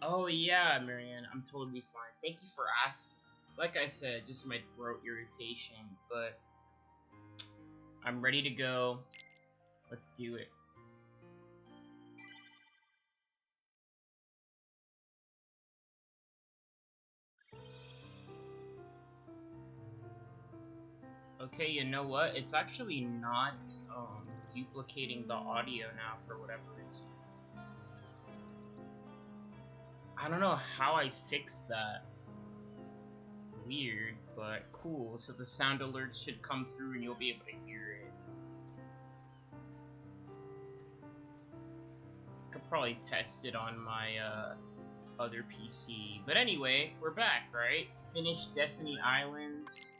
Oh yeah, Marianne, I'm totally fine. Thank you for asking. Like I said, just my throat irritation, but I'm ready to go. Let's do it. Okay, you know what? It's actually not duplicating the audio now for whatever reason. I don't know how I fixed that. Weird, but cool. So the sound alerts should come through and you'll be able to hear it. Could probably test it on my other PC. But anyway, we're back, right? Finished Destiny Islands.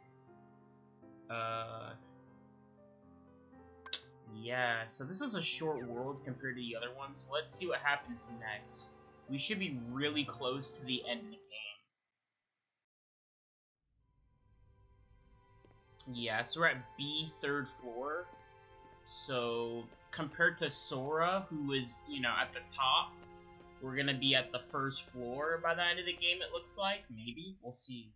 Yeah, so this is a short world compared to the other ones. So let's see what happens next. We should be really close to the end of the game. Yeah, so we're at B, third floor. So compared to Sora, who is, at the top, we're gonna be at the first floor by the end of the game, it looks like. Maybe. We'll see.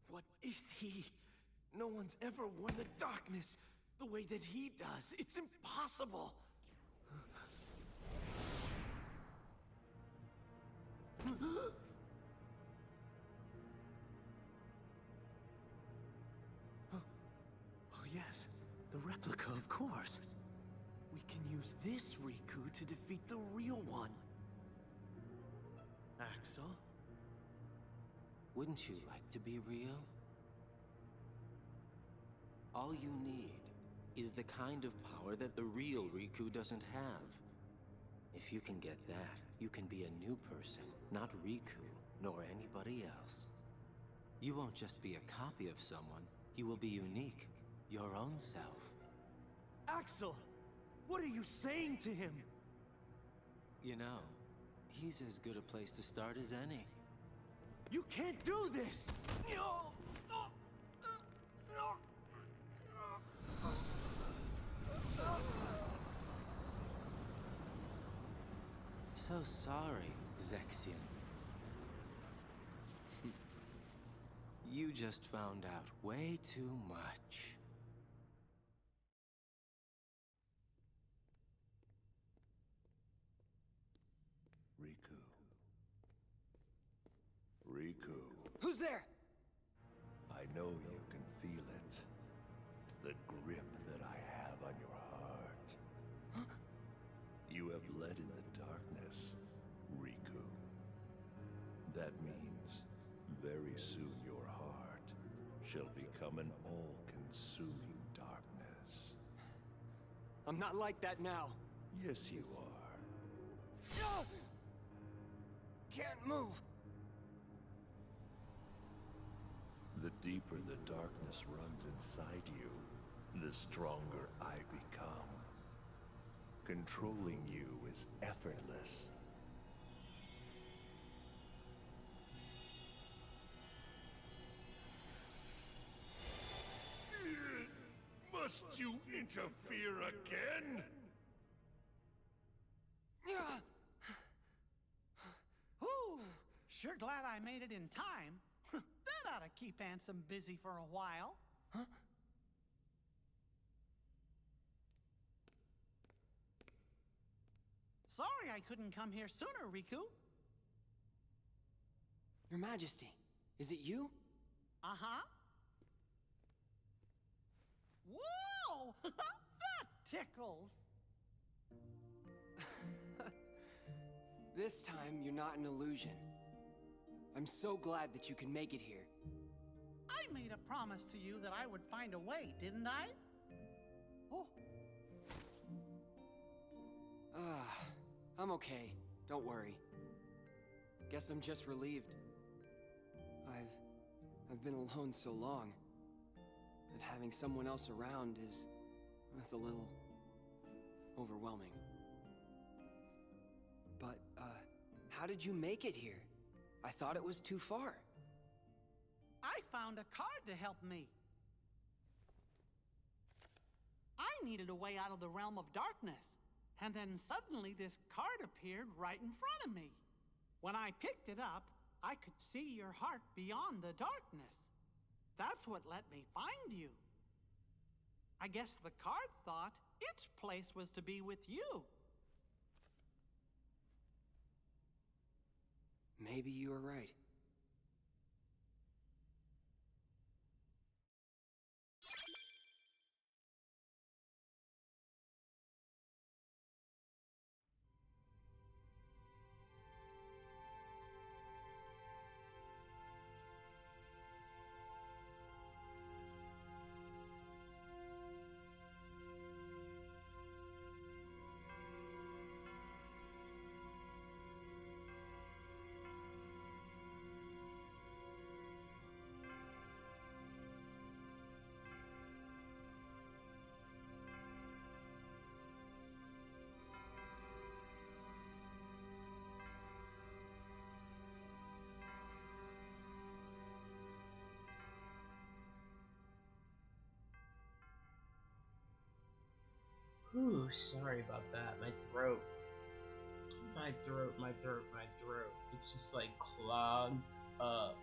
What is he? No one's ever worn the darkness the way that he does. It's impossible. Oh yes, the replica, of course. We can use this Riku to defeat the real one. Axel? Wouldn't you like to be real? All you need is the kind of power that the real Riku doesn't have. If you can get that, you can be a new person, not Riku, nor anybody else. You won't just be a copy of someone, you will be unique, your own self. Axel! What are you saying to him? You know, he's as good a place to start as any. You can't do this! So sorry, Zexion. You just found out way too much. Riku. Riku. Who's there? I know you can feel it. The grip that I have on your heart. Huh? You have led in the darkness, Riku. That means very soon your heart shall become an all-consuming darkness. I'm not like that now. Yes, you are. Can't move. The deeper the darkness runs inside you, the stronger I become. Controlling you is effortless. Must you interfere again? Ooh, sure glad I made it in time. That ought to keep Ansem busy for a while. Huh? Sorry I couldn't come here sooner, Riku. Your Majesty, is it you? Uh-huh. Whoa! That tickles! This time, you're not an illusion. I'm so glad that you can make it here. I made a promise to you that I would find a way, didn't I? Oh. I'm okay. Don't worry. Guess I'm just relieved. I've been alone so long. And having someone else around is a little overwhelming. But, how did you make it here? I thought it was too far. I found a card to help me. needed a way out of the realm of darkness. And then suddenly this card appeared right in front of me. When I picked it up, I could see your heart beyond the darkness. That's what let me find you. I guess the card thought its place was to be with you. Maybe you were right. Ooh, sorry about that. My throat. It's just like clogged up.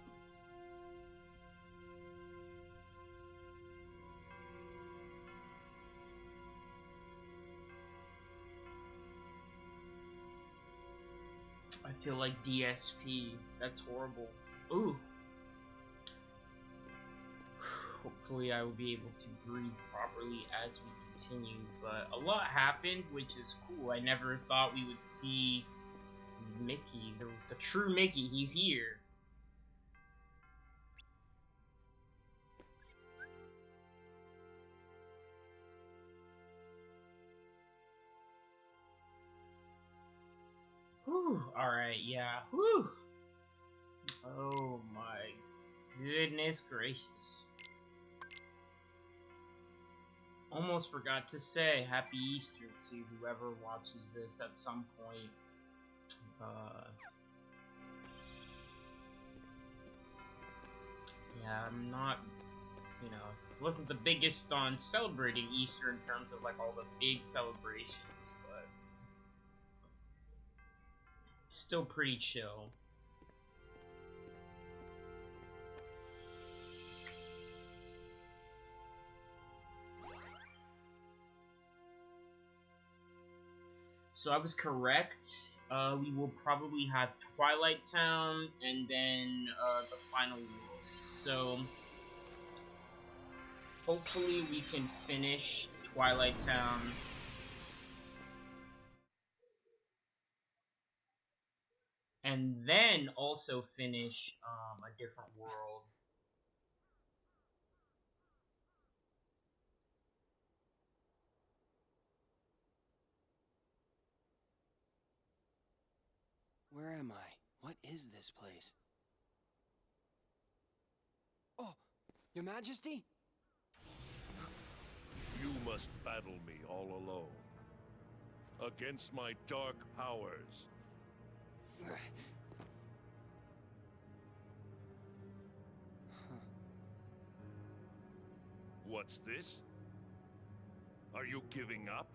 I feel like DSP. That's horrible. Ooh. Hopefully I will be able to breathe properly as we continue, but a lot happened, which is cool. I never thought we would see Mickey, the true Mickey. He's here. Whew, alright, yeah. Whew. Oh my goodness gracious. Almost forgot to say Happy Easter to whoever watches this at some point. Yeah, I'm not, wasn't the biggest on celebrating Easter in terms of like all the big celebrations, but it's still pretty chill. So I was correct. We will probably have Twilight Town and then the final world. So hopefully we can finish Twilight Town. And then also finish a different world. Where am I? What is this place? Oh, Your Majesty? You must battle me all alone. Against my dark powers. What's this? Are you giving up?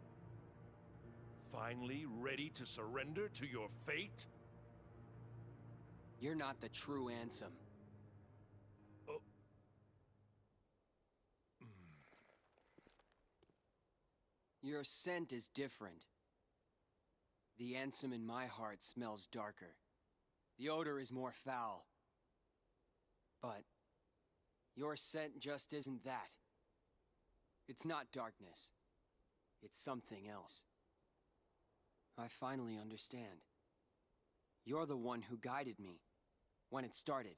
Finally ready to surrender to your fate? You're not the true Ansem. Oh. Your scent is different. The Ansem in my heart smells darker. The odor is more foul. But your scent just isn't that. It's not darkness. It's something else. I finally understand. You're the one who guided me when it started.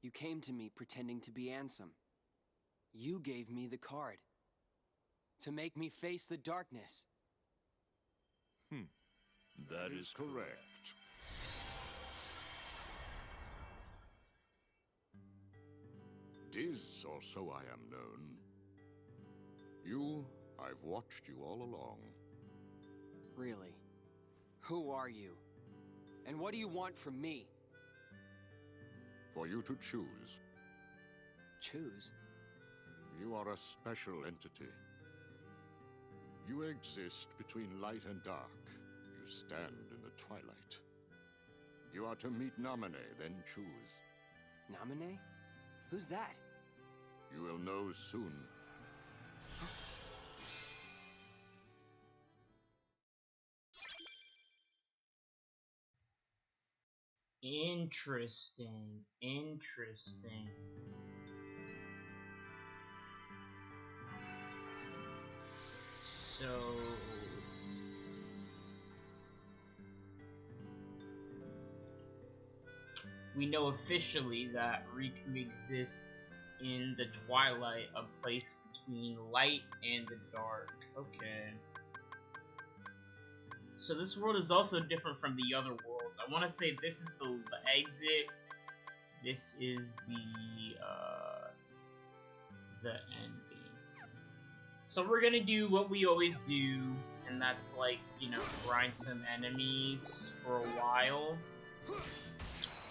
You came to me pretending to be Ansem. You gave me the card to make me face the darkness. That is correct. "'Tis, or so I am known. I've watched you all along. Really? Who are you? And what do you want from me? For you to choose. Choose? You are a special entity, You exist between light and dark. You stand in the twilight. You are to meet Namine, then choose. Namine? Who's that? You will know soon. Interesting. Interesting. So... we know officially that Riku exists in the Twilight, a place between light and the dark. Okay. So this world is also different from the other worlds. I want to say this is the exit. This is the ending. So we're gonna do what we always do, and that's like, you know, grind some enemies for a while.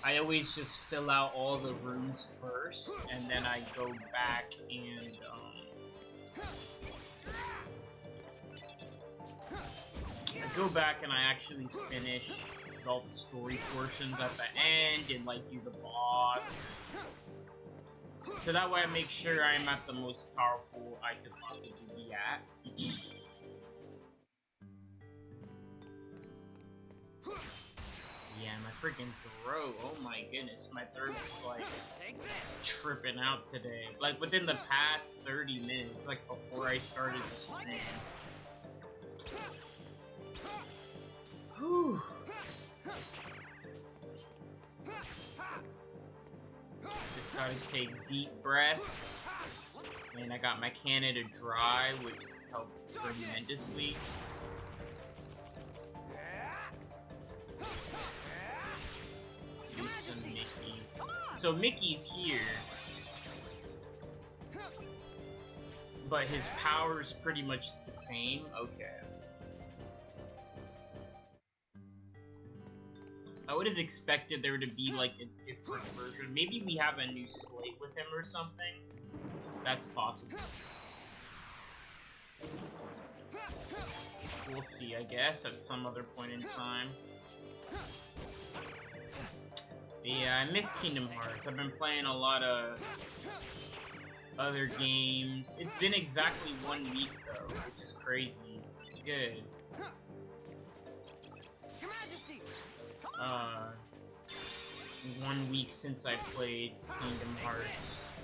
I always just fill out all the rooms first, and then I go back and, I go back and I actually finish all the story portions at the end and, like, do the boss. So that way I make sure I'm at the most powerful I could possibly be at. Yeah, my freaking throat. Oh my goodness, my throat's like tripping out today. Like within the past 30 minutes, like before I started the stream. Whew. Just gotta take deep breaths. And I got my Canada Dry, which has helped tremendously. Some Mickey. So Mickey's here, but his power's pretty much the same. Okay. I would have expected there to be like a different version. Maybe we have a new slate with him or something. That's possible. We'll see, I guess, at some other point in time. Yeah, I miss Kingdom Hearts. I've been playing a lot of other games. It's been exactly 1 week, though, which is crazy. It's good. 1 week since I played Kingdom Hearts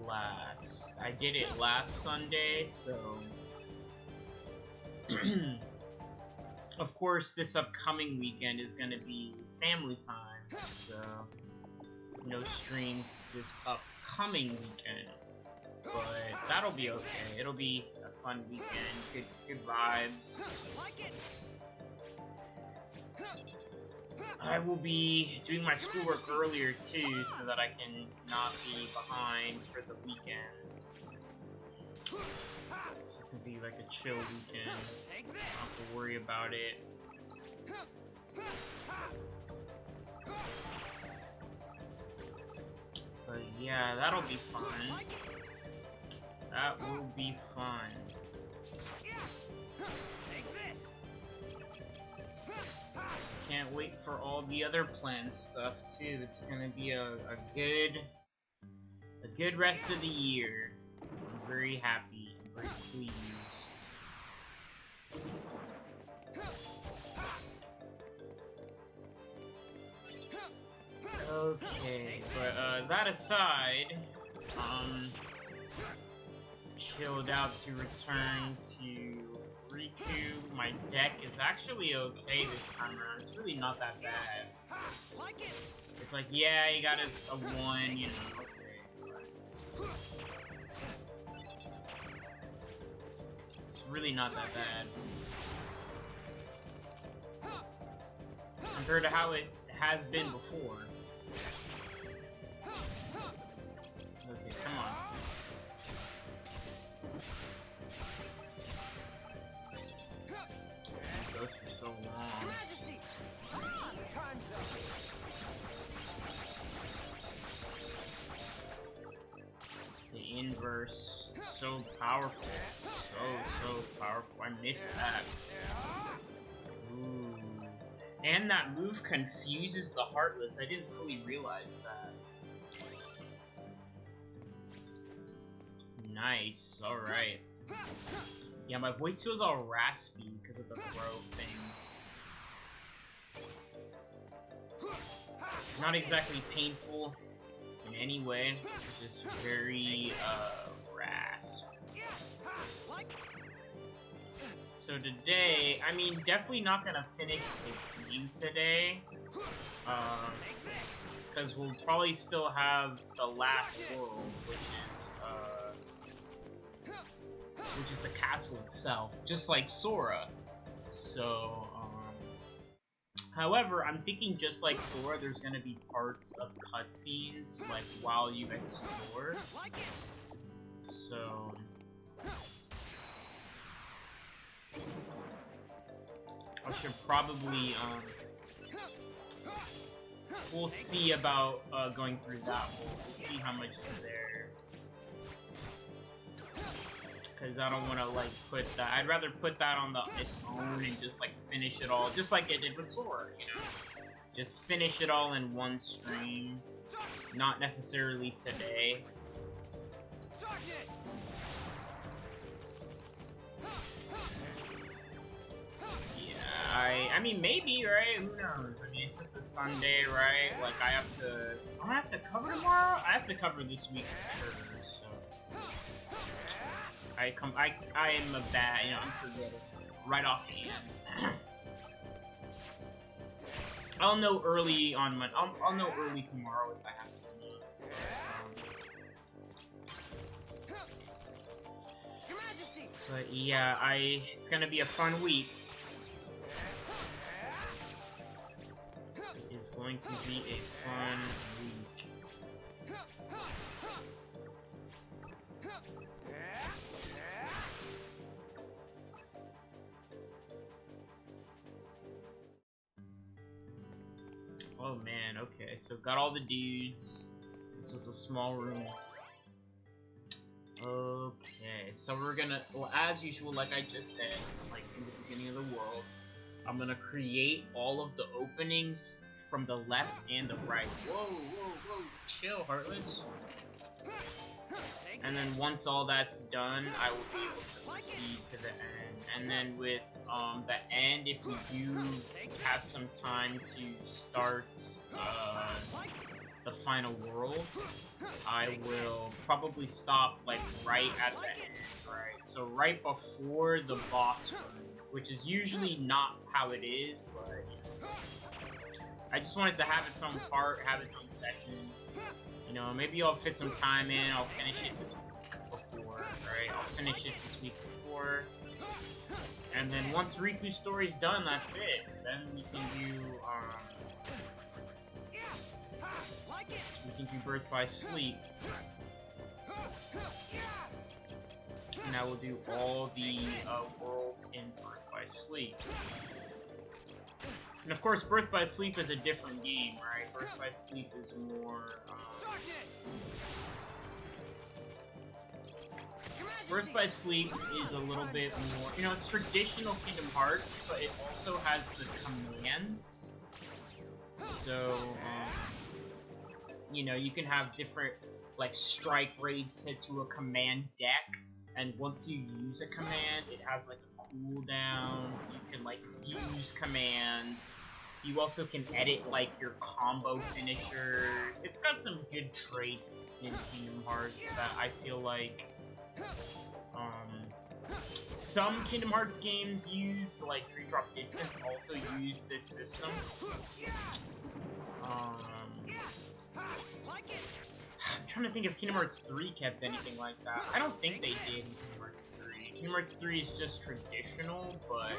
last. I did it last Sunday, so... Of course, this upcoming weekend is gonna be family time, so no streams this upcoming weekend, but that'll be okay. It'll be a fun weekend, good vibes. I will be doing my schoolwork earlier too, so that I can not be behind for the weekend. So it can be like a chill weekend. I don't have to worry about it. But yeah, that'll be fun. That will be fun. Can't wait for all the other planned stuff too. It's gonna be a good rest of the year. I'm very happy. I'm very pleased. Okay, but that aside, chilled out to return to Riku. My deck is actually okay this time around. It's really not that bad. It's like, yeah, you got a 1, you know, okay. It's really not that bad. Compared to how it has been before. Okay, come on. It goes for so long. Okay, in inverse. So powerful. So powerful. I missed that. Ooh. And that move confuses the Heartless. I didn't fully realize that. Nice. Alright. Yeah, my voice feels all raspy because of the throw thing. Not exactly painful in any way. Just very, rasp. So today, I mean, definitely not gonna finish the game today. Because we'll probably still have the last world, which is the castle itself, just like Sora. So, however, I'm thinking just like Sora, there's gonna be parts of cutscenes, like, while you explore. So... I should probably, we'll see about, going through that. We'll see how much is there. Because I don't want to, like, put that... I'd rather put that on its own and just, like, finish it all. Just like I did with Sora, you know? Just finish it all in one stream. Not necessarily today. I mean, maybe, right? Who knows? I mean, it's just a Sunday, right? Like, I have to... Don't I have to cover tomorrow? I have to cover this week for sure, so... I am a bad, you know, I'm forgetting. Right off the end. I'll know early on Monday. I'll know early tomorrow if I have to. But yeah, it's gonna be a fun week. It is going to be a fun week. Oh man, okay, so got all the dudes. This was a small room. Okay, so we're gonna, well, as usual, like I just said, like in the beginning of the world, I'm gonna create all of the openings from the left and the right. Whoa, chill, Heartless. And then once all that's done, I will be able to proceed to the end. And then with the end, if we do have some time to start the final world, I will probably stop like right at the end, right? So right before the boss room, which is usually not how it is, but you know, I just wanted to have its own part, have its own session. You know, maybe I'll fit some time in, I'll finish it this week before, right? I'll finish it this week before. And then once Riku's story's done, that's it. Then we can do Birth by Sleep. And I will do all the worlds in Birth by Sleep. And of course, Birth by Sleep is a different game, right? Birth by Sleep is more, Birth by Sleep is a little bit more, you know, it's traditional Kingdom Hearts, but it also has the commands. So, you know, you can have different, like, strike rates set to a command deck, and once you use a command, it has, like, a cooldown. You can, like, fuse commands. You also can edit, like, your combo finishers. It's got some good traits in Kingdom Hearts that I feel like some Kingdom Hearts games use, like Dream Drop Distance, also use this system. I'm trying to think if Kingdom Hearts 3 kept anything like that. I don't think they did in Kingdom Hearts 3. Kingdom Hearts 3 is just traditional, but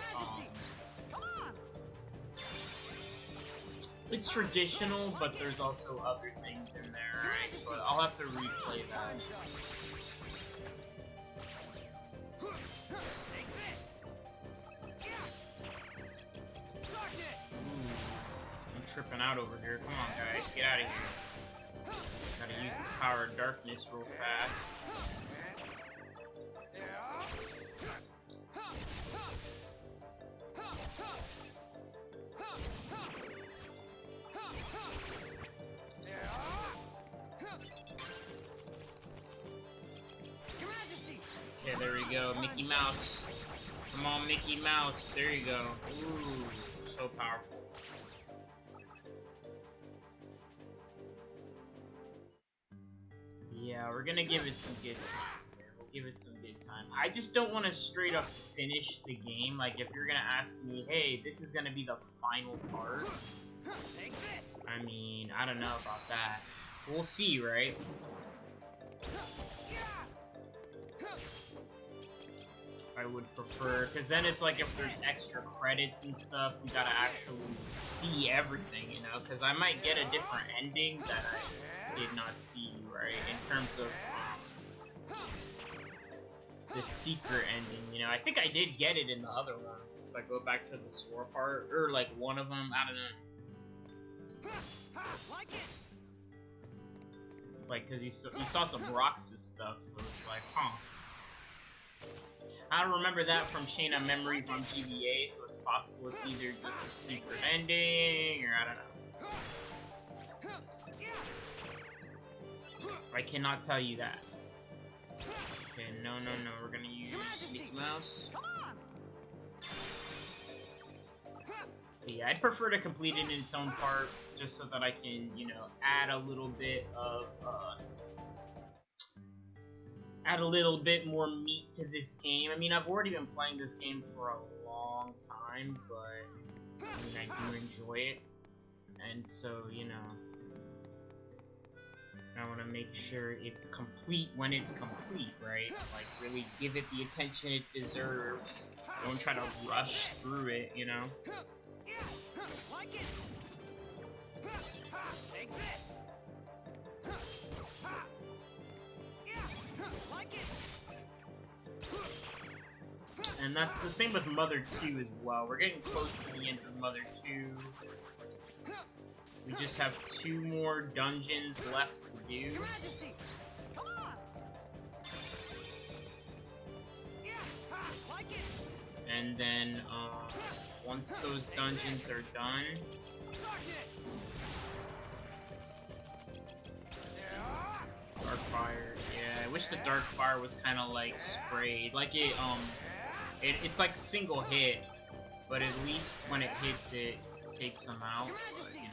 it's traditional, but there's also other things in there, right? But I'll have to replay that. I'm tripping out over here. Come on, guys, get out of here. Gotta to use the power of darkness real fast. Okay, there we go. Mickey Mouse. Come on, Mickey Mouse. There you go. Ooh, so powerful. Yeah, we're gonna give it some good time. We'll give it some good time. I just don't want to straight up finish the game. Like, if you're gonna ask me, hey, this is gonna be the final part. I mean, I don't know about that. We'll see, right? I would prefer, because then it's like if there's extra credits and stuff, we gotta actually see everything, you know? Because I might get a different ending that I did not see, right? In terms of the secret ending, you know? I think I did get it in the other one. So I go back to the Sora part, or like one of them, I don't know. Like, because you saw some Roxas stuff, so it's like, huh. I don't remember that from Chain of Memories on GBA, so it's possible it's either just a secret ending, or I don't know. I cannot tell you that. Okay, no, we're gonna use Mickey Mouse. But yeah, I'd prefer to complete it in its own part, just so that I can, you know, add a little bit more meat to this game. I mean, I've already been playing this game for a long time, but I mean, I do enjoy it. And so, you know, I want to make sure it's complete when it's complete, right? Like, really give it the attention it deserves. Don't try to rush through it, you know? And that's the same with Mother 2 as well. We're getting close to the end of Mother 2. We just have 2 more dungeons left to do. And then, once those dungeons are done... Dark Fire. Yeah, I wish the Dark Fire was kind of like sprayed. Like it's like single hit, but at least when it hits it takes them out. But, you know.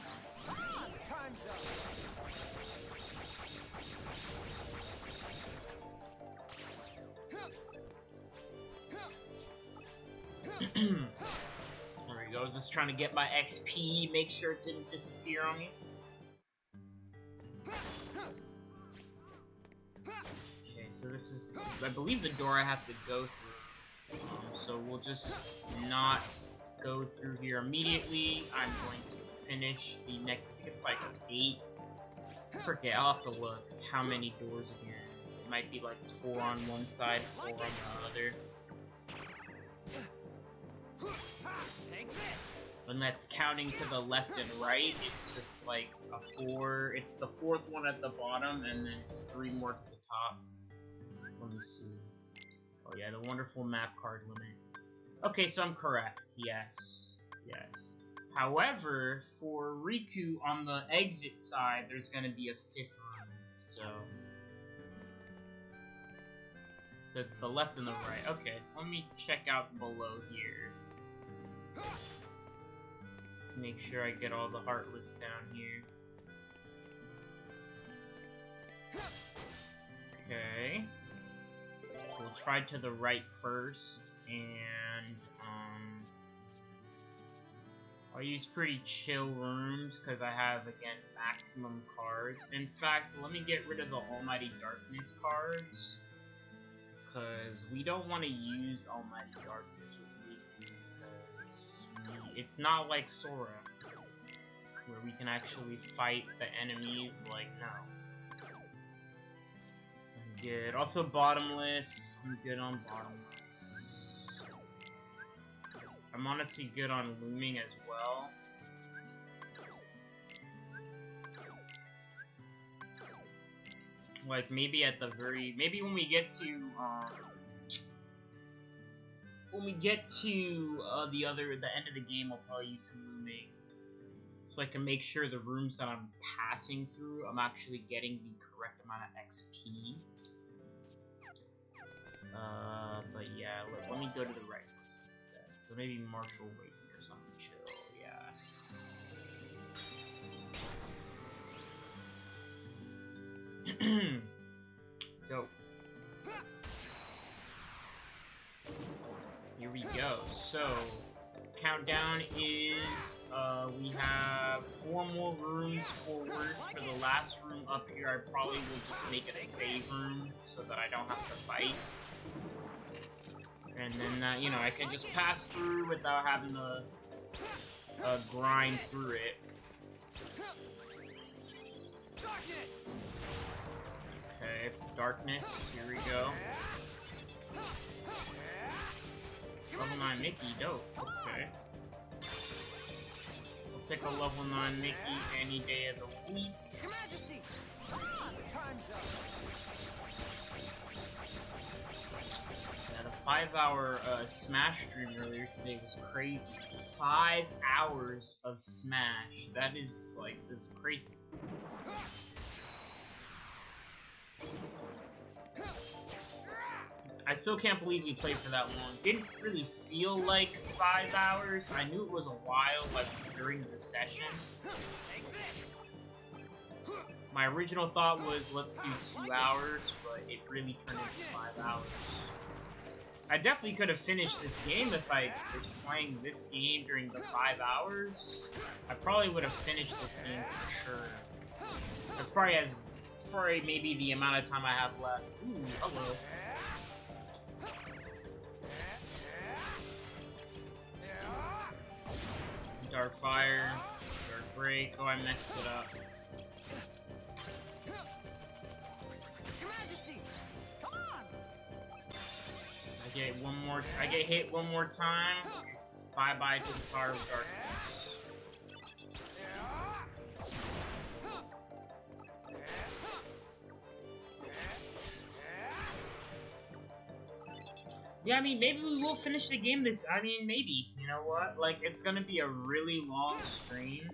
There we go. I was just trying to get my XP, make sure it didn't disappear on me. Okay, so this is, I believe, the door I have to go through. So we'll just not go through here immediately. I'm going to finish the next, I think it's like 8. I forget, I'll have to look how many doors again. It might be like 4 on one side, 4 on the other. When that's counting to the left and right, it's just like a 4. It's the 4th one at the bottom, and then it's 3 more to the top. Let me see. Oh yeah, the wonderful map card limit. Okay, so I'm correct. Yes. Yes. However, for Riku on the exit side, there's gonna be a 5th room, so it's the left and the right. Okay, so let me check out below here. Make sure I get all the Heartless down here. Okay. We'll try to the right first, and I'll use pretty chill rooms because I have, again, maximum cards. In fact, let me get rid of the Almighty Darkness cards, because we don't want to use Almighty Darkness with Riku, because it's not like Sora, where we can actually fight the enemies. Like, no. Good. Also bottomless. I'm good on bottomless. I'm honestly good on looming as well. Like, maybe at the very... Maybe when we get to, the end of the game, I'll probably use some looming. So I can make sure the rooms that I'm passing through, I'm actually getting the correct amount of XP. But yeah, let me go to the right first instead. So maybe Marshall wait here or something chill, yeah. Dope. Here we go. So, countdown is, we have 4 more rooms forward. For the last room up here, I probably will just make it a save room so that I don't have to fight. And then, you know, I can just pass through without having to grind through it. Okay, darkness, here we go. Level 9 Mickey, dope, okay. I'll take a level 9 Mickey any day of the week. Your Majesty! Time's up! Yeah, the 5-hour Smash stream earlier today was crazy. 5 hours of Smash. That is, like, this is crazy. I still can't believe we played for that long. Didn't really feel like 5 hours. I knew it was a while, like, during the session. My original thought was, let's do 2 hours, but it really turned into 5 hours. I definitely could have finished this game if I was playing this game during the 5 hours. I probably would have finished this game for sure. That's probably maybe the amount of time I have left. Ooh, hello. Dark Fire, Dark Break. Oh, I messed it up. Your Majesty! Come on! I get hit one more time. It's bye-bye to the Power of Darkness. Yeah, I mean, maybe we will finish the game maybe. You know what? Like, it's gonna be a really long stream.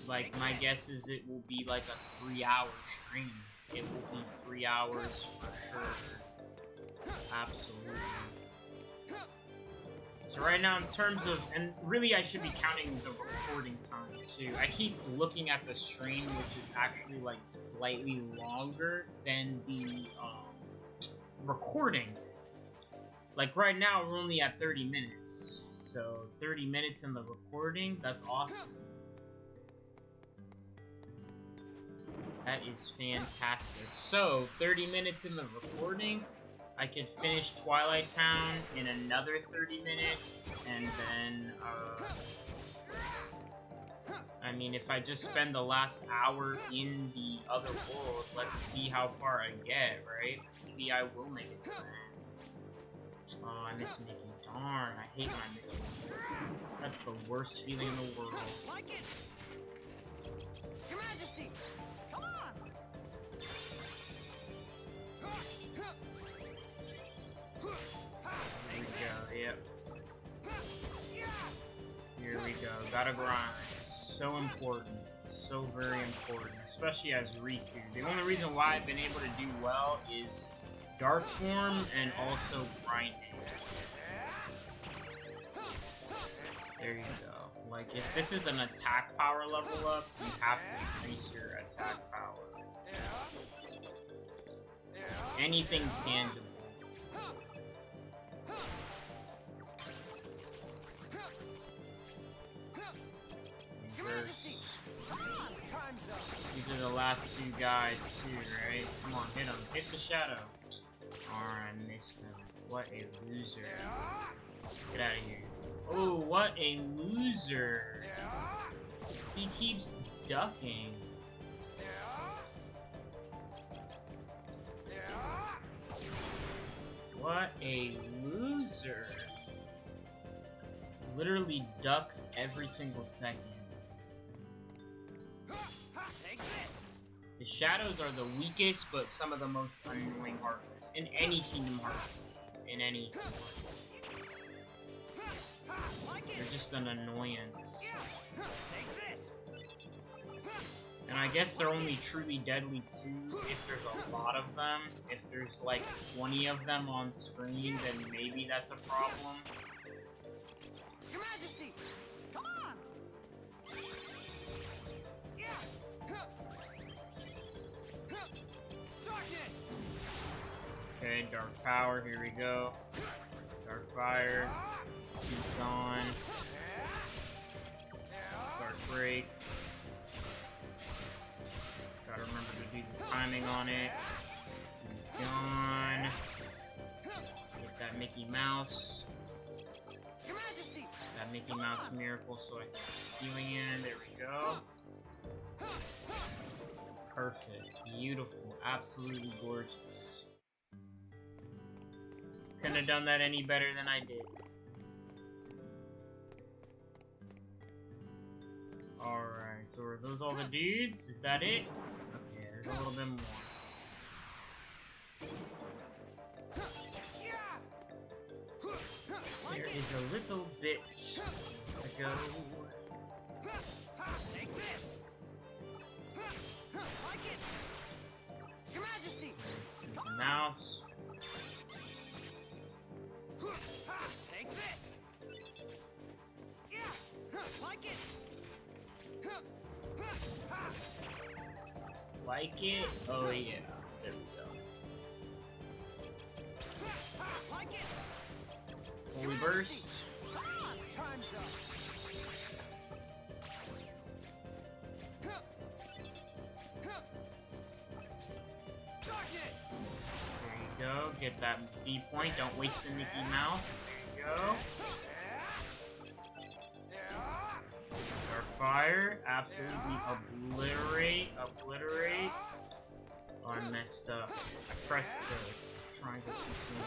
Like, my guess is it will be like a 3-hour stream. It will be 3 hours for sure. Absolutely. So right now, in terms of, and really I should be counting the recording time too. I keep looking at the stream, which is actually like slightly longer than the recording. Like right now, we're only at 30 minutes. So 30 minutes in the recording, that's awesome. That is fantastic. So 30 minutes in the recording. I could finish Twilight Town in another 30 minutes, and then, I mean, if I just spend the last hour in the other world, let's see how far I get, right? Maybe I will make it to the end. Oh, I miss Mickey. Darn, I hate when I miss Mickey. That's the worst feeling in the world. Like it! Your Majesty! Come on! There we go, yep. Here we go, gotta grind. So important. So very important. Especially as Riku. The only reason why I've been able to do well is Dark Form and also grinding. There you go. Like, if this is an attack power level up, you have to increase your attack power. Anything tangible. Reverse. These are the last 2 guys too, right? Come on, hit him. Hit the shadow. Alright, I missed him. What a loser. Get out of here. Oh, what a loser. He keeps ducking. What a loser. Literally ducks every single second. Shadows are the weakest, but some of the most annoying Heartless in any Kingdom Hearts game. In any Kingdom Hearts game. They're just an annoyance. And I guess they're only truly deadly too if there's a lot of them. If there's like 20 of them on screen, then maybe that's a problem. Your Majesty, come on! Darkness! Okay, Dark Power, here we go. Dark Fire, he's gone. Dark Break. Gotta remember to do the timing on it. He's gone. Get that Mickey Mouse. Your Majesty! That Mickey Mouse miracle so I can keep healing in. There we go. Perfect. Beautiful. Absolutely gorgeous. Couldn't have done that any better than I did. Alright, so are those all the dudes? Is that it? Okay, there's a little bit more. There is a little bit to go. Take this! Like it! Your Majesty! Mickey Mouse. Take this! Like it! Like it? Oh yeah. There we go. Like it! Holy Burst. Time's up! Darkness! There you go. Get that D point. Don't waste the Mickey Mouse. There you go. Dark Fire. Absolutely obliterate. Obliterate. Oh, I messed up. I pressed the triangle too soon.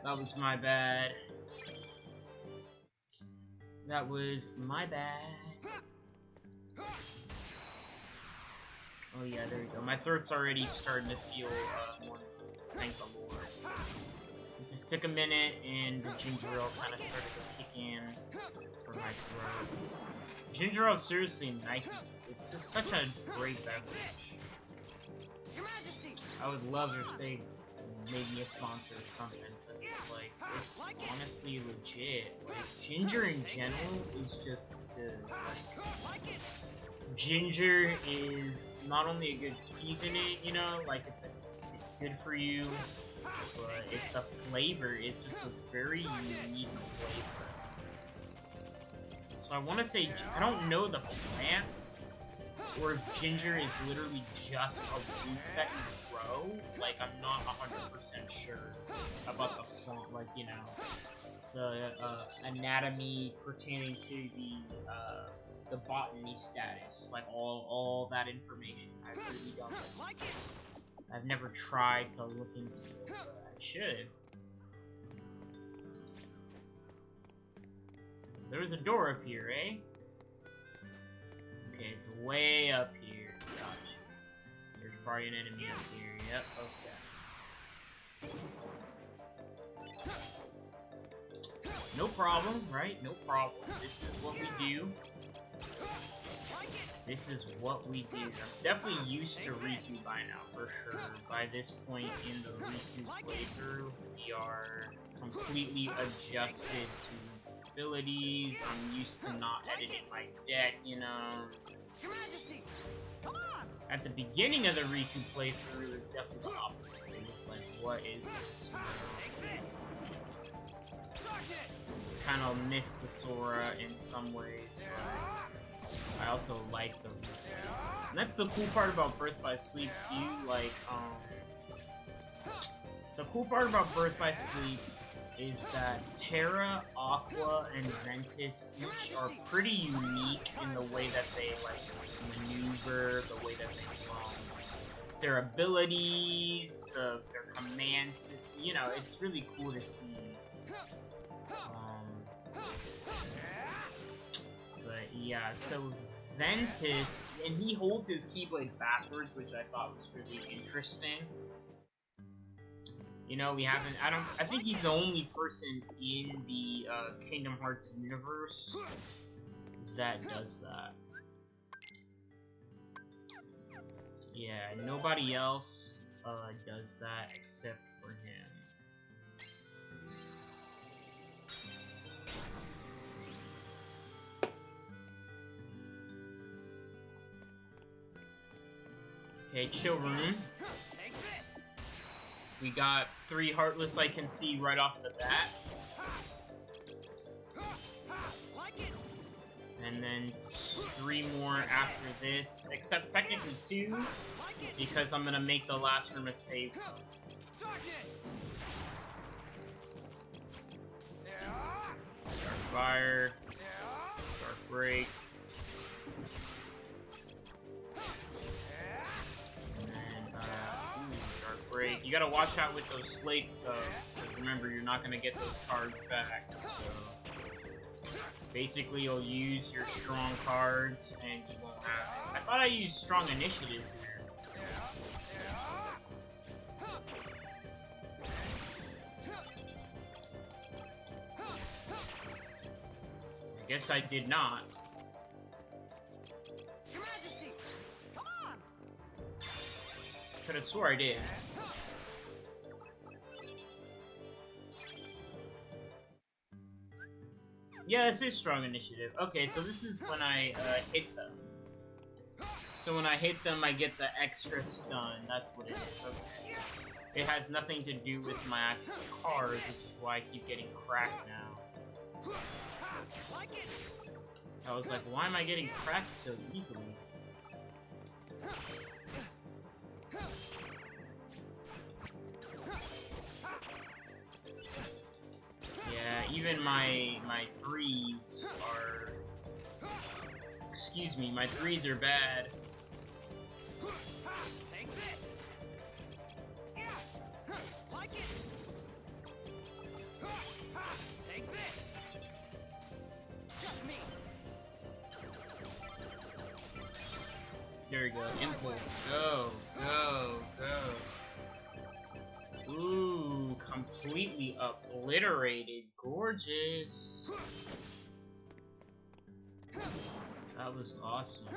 That was my bad. That was my bad. Oh yeah, there you go. My throat's already starting to feel more, thank the Lord. It just took a minute, and the ginger ale kind of started to kick in for my throat. Ginger ale is seriously nice. It's just such a great beverage. I would love if they made me a sponsor or something, because it's like, it's honestly legit. Like, ginger in general is just good. Like, ginger is not only a good seasoning, you know, like it's good for you, but the flavor is just a very unique flavor. So I want to say, I don't know the plant, or if ginger is literally just a root that you grow. Like, I'm not 100% sure about the font, like, you know, the anatomy pertaining to the botany status, like all that information. I really don't know. I've never tried to look into it, but I should. So there's a door up here, eh? Okay, it's way up here. Gotcha. There's probably an enemy up here. Yep, okay. No problem, right? No problem. This is what we do. This is what we do. I'm definitely used to Riku by now, for sure. By this point in the Riku playthrough, we are completely adjusted to abilities. I'm used to not editing my deck, you know. At the beginning of the Riku playthrough, it was definitely the opposite. It was like, what is this? Kind of missed the Sora in some ways, but I also like the Riku. And that's the cool part about Birth by Sleep too. Like, the cool part about Birth by Sleep is that Terra, Aqua, and Ventus each are pretty unique in the way that they like maneuver, the way that they their abilities, their command system. You know, it's really cool to see. But yeah, so Ventus, and he holds his Keyblade backwards, which I thought was really interesting. You know, we haven't, I think he's the only person in the Kingdom Hearts universe that does that. Yeah, nobody else does that except for him. Okay, chill room. We got 3 Heartless I can see right off the bat. And then 3 more after this, except technically 2, because I'm gonna make the last room a save. Dark Fire, Dark Break. Break. You gotta watch out with those slates though, because remember, you're not gonna get those cards back, so basically you'll use your strong cards and you won't have it. I thought I used strong initiative here. I guess I did not. Could have swore I did. Yeah, this is strong initiative. Okay, so this is when I hit them. So when I hit them, I get the extra stun. That's what it is. Okay. It has nothing to do with my actual cards, which is why I keep getting cracked now. I was like, why am I getting cracked so easily? Yeah, even my 3s are... Excuse me, my 3s are bad. Take this. Like it. Take this. Just me. There we go. Impulse. Go, go, go. Ooh, completely obliterated. Gorgeous. That was awesome.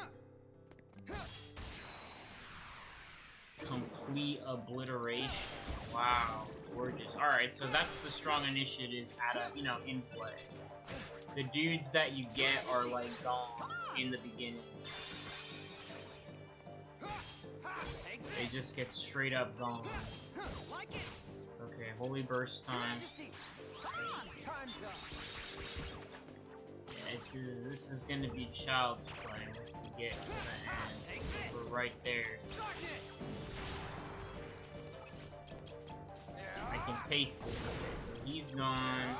Complete obliteration. Wow, gorgeous. Alright, so that's the strong initiative at a, in play. The dudes that you get are like gone in the beginning. They just get straight up gone. Okay, Holy Burst time. Yeah, this is gonna be child's play once we get to the end. We're right there. I can taste it. Okay, so he's gone.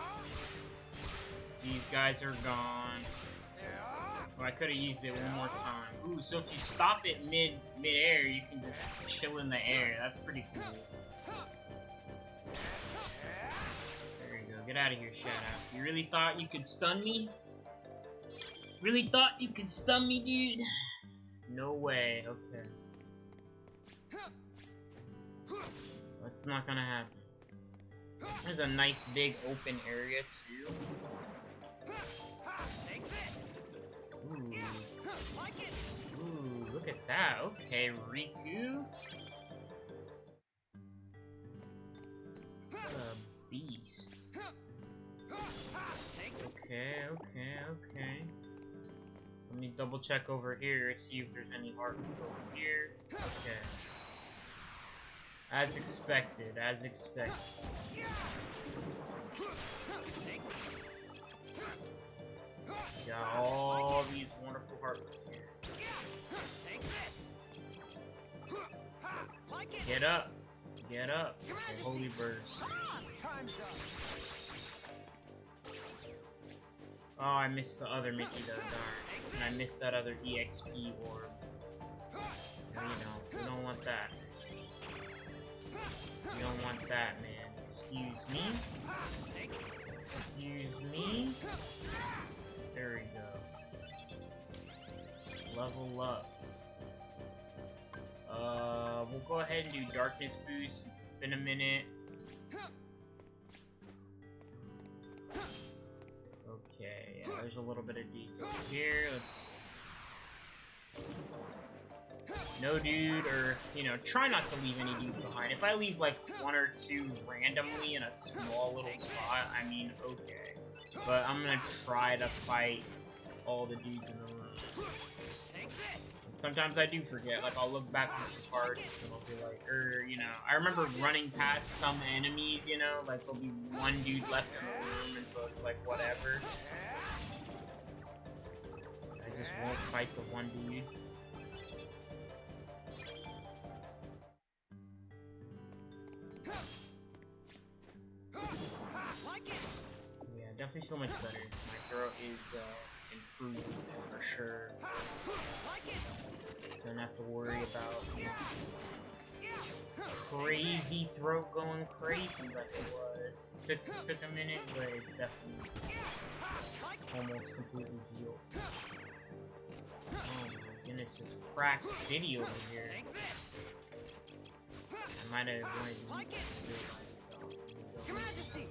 These guys are gone. Well, I could have used it one more time. Ooh, so if you stop it mid-air, you can just chill in the air. That's pretty cool. There you go. Get out of here, Shadow. You really thought you could stun me? Really thought you could stun me, dude? No way. Okay. That's not gonna happen. There's a nice big open area, too. Ooh. Ooh, look at that. Okay, Riku. What a beast. Okay. Let me double check over here, see if there's any Heartless over here. Okay. As expected, as expected. Got all these wonderful Heartless here. Get up! Get up! Okay, Holy Burst. Oh, I missed the other Mickey though, darn. And I missed that other EXP orb. No, you don't want that. You don't want that, man. Excuse me? Excuse me? There we go. level up. We'll go ahead and do darkness boost since it's been a minute. Okay, yeah, there's a little bit of dudes over here. Let's... No dude, or, you know, try not to leave any dudes behind. If I leave, like, one or two randomly in a small little spot, I mean, okay. But I'm gonna try to fight all the dudes in the room. Sometimes I do forget, like, I'll look back on some cards and I'll be like, you know, I remember running past some enemies, you know, like, there'll be one dude left in the room, and so it's like, whatever. I just won't fight the one dude. Yeah, definitely feel much better. My throat is, improved for sure. Don't have to worry about, you know, crazy throat going crazy like it was. Took a minute, but it's definitely almost completely healed. Oh my goodness, this cracked city over here. I might have wanted to use this here by itself. Your Majesty!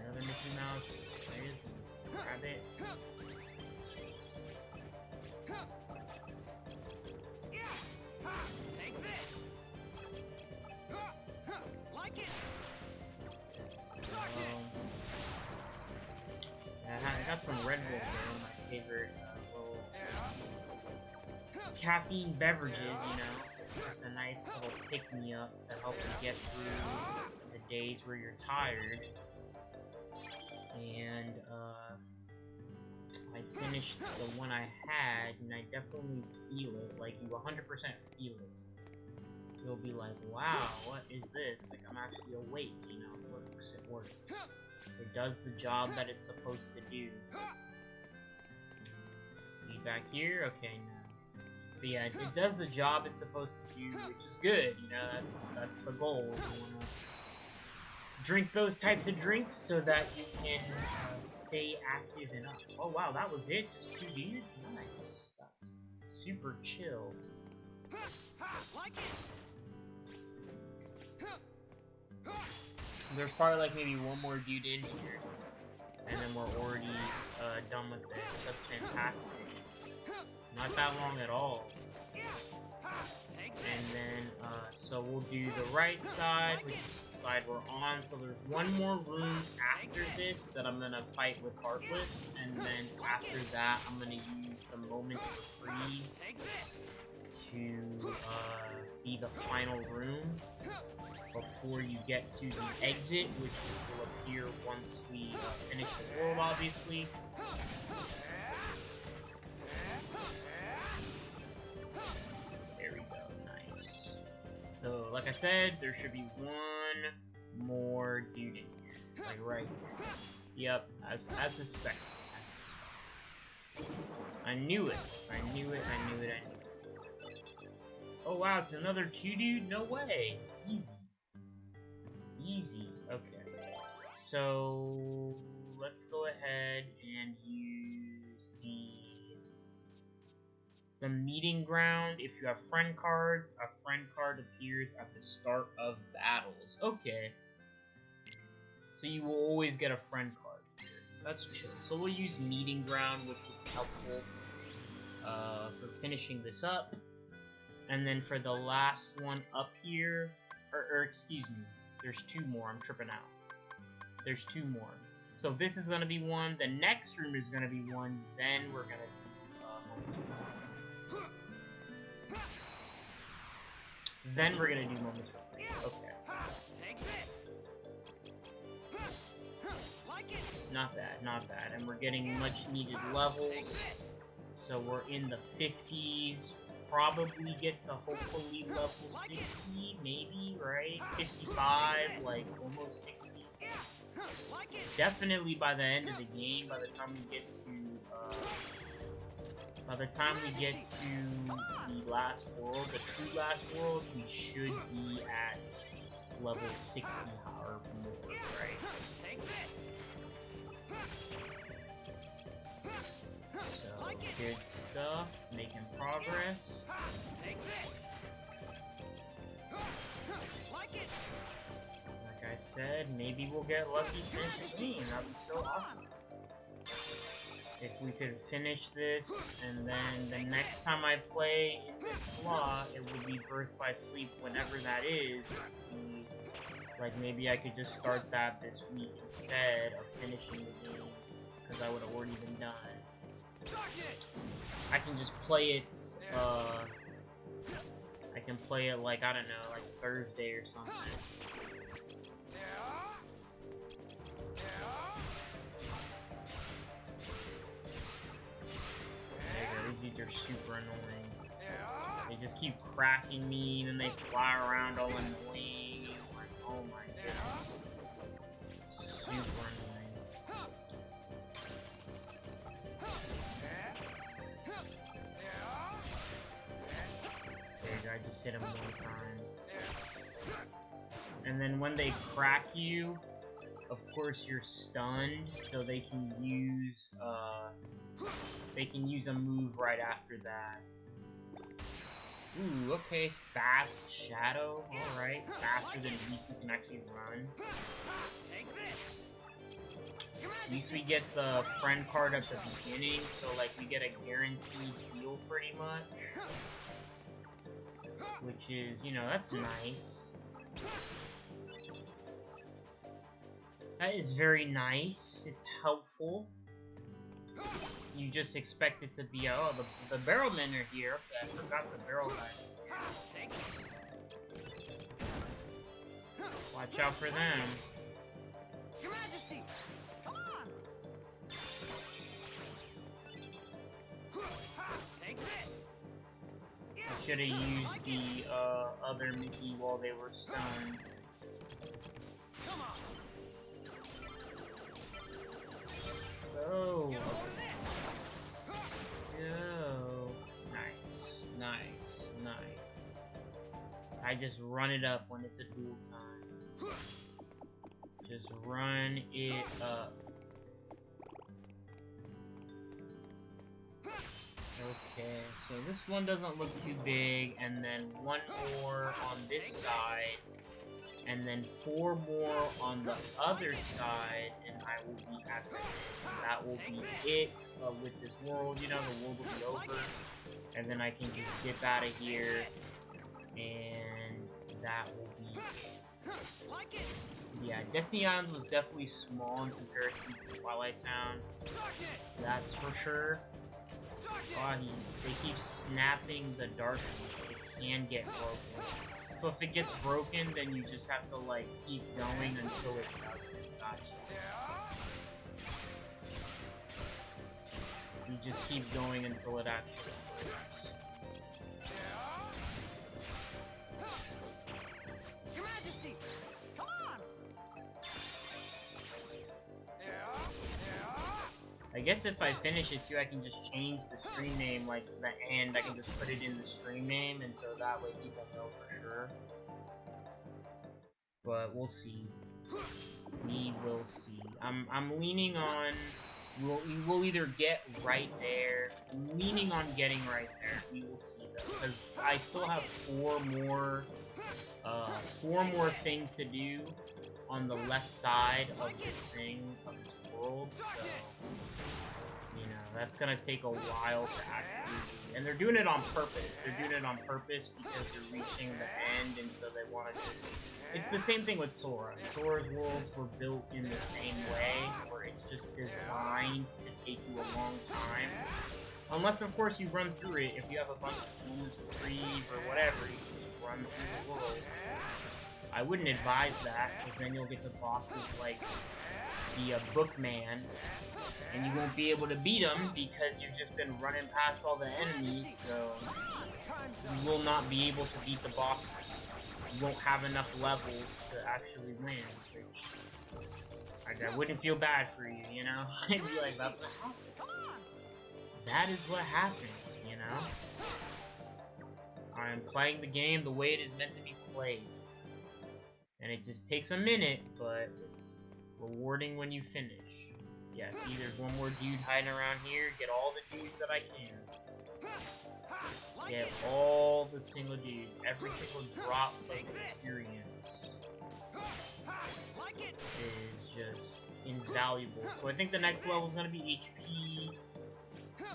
Another Mickey Mouse, just there it is, and just grab it. Take this. Like it. I got some Red Bull here, one of my favorite little caffeine beverages, you know. It's just a nice little pick-me-up to help you get through the days where you're tired. And, I finished the one I had, and I definitely feel it. Like, you 100% feel it. You'll be like, wow, what is this? Like, I'm actually awake, you know, it works, it works. It does the job that it's supposed to do. Lead back here? Okay, no. But yeah, it does the job it's supposed to do, which is good, you know, that's the goal. You wanna drink those types of drinks so that you can stay active and up. Oh wow, that was it? Just 2 dudes? Nice. That's super chill. There's probably like maybe one more dude in here, and then we're already done with this. That's fantastic. Not that long at all. And then, so we'll do the right side, which is the side we're on. So there's one more room after this that I'm gonna fight with Heartless, and then after that, I'm gonna use the Moments of Free to be the final room before you get to the exit, which will appear once we finish the world, obviously. So, like I said, there should be one more dude in here. Like, right here. Yep, as suspected. I knew it. I knew it. Oh, wow, it's another 2 dude? No way. Easy. Easy. Okay. So, let's go ahead and use the meeting ground. If you have friend cards, a friend card appears at the start of battles. Okay. So you will always get a friend card here. That's chill. So we'll use meeting ground, which will be helpful for finishing this up. And then for the last one up here, or excuse me, there's 2 more. I'm tripping out. There's 2 more. So this is going to be one. The next room is going to be one. Then we're going to do Then we're gonna do Moments of Free. Okay. Take this. Not bad, not bad. And we're getting much needed levels. So we're in the 50s. Probably get to hopefully level 60, maybe, right? 55, like almost 60. Definitely by the end of the game, by the time we get to the last world, the true last world, we should be at level 60 or more, right? So, good stuff. Making progress. Take this. Like it. Like I said, maybe we'll get lucky finishing the game. That'd be so awesome. If we could finish this, and then the next time I play in this slot, it would be Birth by Sleep, whenever that is. Like, maybe I could just start that this week instead of finishing the game, because I would have already been done. I can just play it, I can play it, like, I don't know, like Thursday or something. These dudes are super annoying. They just keep cracking me, and then they fly around all annoying. Like, oh my goodness. Super annoying. There, I just hit him one time. And then when they crack you, of course you're stunned, so they can use a move right after that. Ooh, okay, fast shadow. Alright, faster than Riku can actually run. At least we get the friend card at the beginning, so like we get a guaranteed heal pretty much. Which is, you know, that's nice. That is very nice. It's helpful. You just expect it to be, oh, the barrelmen are here. Okay, I forgot the barrel guys. Watch out for them. Your Majesty, come on. Take this. I should have used the other Mickey while they were stunned. Come on. Oh. Go. Nice, nice, nice. I just run it up when it's a duel time. Just run it up. Okay, so this one doesn't look too big, and then one more on this side, and then 4 more on the other side, and I will be at the end. That will be it with this world, you know, the world will be over, and then I can just dip out of here, and that will be it. Yeah, Destiny Islands was definitely small in comparison to Twilight Town, that's for sure. Oh, they keep snapping the darkness. It can get broken. So if it gets broken, then you just have to, like, keep going until it doesn't. Gotcha. You just keep going until it actually works. Your Majesty, come on. I guess if I finish it too, I can just change the stream name, like the end. I can just put it in the stream name, and so that way people know for sure. But we'll see. We will see. I'm leaning on. We'll either get right there. I'm leaning on getting right there. We will see though, because I still have 4 more things to do on the left side of this thing, of this world, so, you know, that's gonna take a while to actually, and they're doing it on purpose. They're doing it on purpose because they're reaching the end, and so they want to just, it's the same thing with Sora. Sora's worlds were built in the same way, where it's just designed to take you a long time. Unless, of course, you run through it. If you have a bunch of Fool's Reprieve or whatever, you can just run through the world. I wouldn't advise that, because then you'll get to bosses like the Bookman, and you won't be able to beat them because you've just been running past all the enemies, so you will not be able to beat the bosses. You won't have enough levels to actually win, which I wouldn't feel bad for you, you know? I'd be like, that's what happens. That is what happens, you know? I am playing the game the way it is meant to be played. And it just takes a minute, but it's rewarding when you finish. Yeah, see, there's one more dude hiding around here. Get all the dudes that I can. Get all the single dudes. Every single drop of experience is just invaluable. So I think the next level is going to be HP.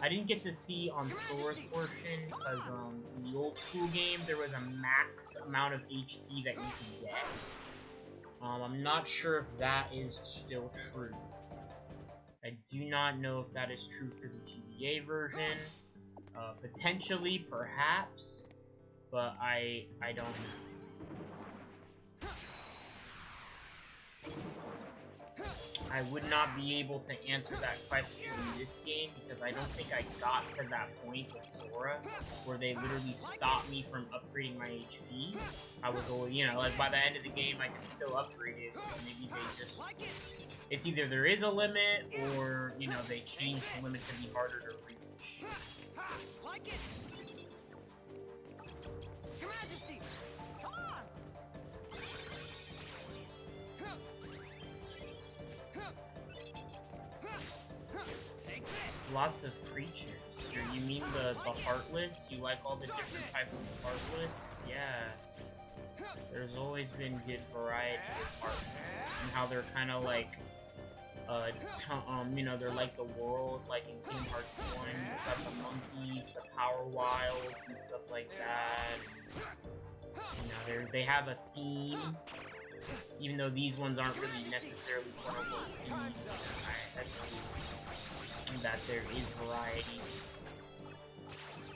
I didn't get to see on Sora's portion, because in the old school game, there was a max amount of HP that you could get. I'm not sure if that is still true. I do not know if that is true for the GBA version. Potentially, perhaps, but I don't know. I would not be able to answer that question in this game because I don't think I got to that point with Sora where they literally stopped me from upgrading my HP. I was always, you know, like by the end of the game I could still upgrade it, so maybe they just... It's either there is a limit or, you know, they change the limit to be harder to reach. Your Majesty, come on! Take this. Lots of creatures. You mean the Heartless? You like all the different types of Heartless? Yeah. There's always been good variety of Heartless. And how they're kind of like, you know, they're like the world, like in Kingdom Hearts 1. You've got the monkeys, the Power Wilds, and stuff like that. You know, they have a theme. Even though these ones aren't really necessarily quote-unquote themed. That's cool. That there is variety.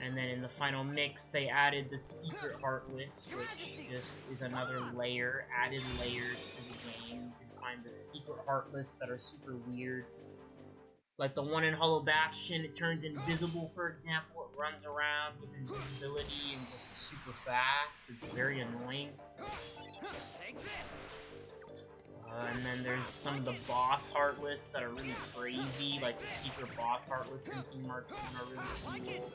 And then in the final mix, they added the Secret Heartless, which just is another layer, added layer to the game. You can find the Secret Heartless that are super weird. Like the one in Hollow Bastion, it turns invisible, for example. It runs around with invisibility and goes super fast. It's very annoying. Take this. And then there's some of the boss Heartless that are really crazy, like the Secret Boss Heartless in Kingdom Hearts 1 are really cool.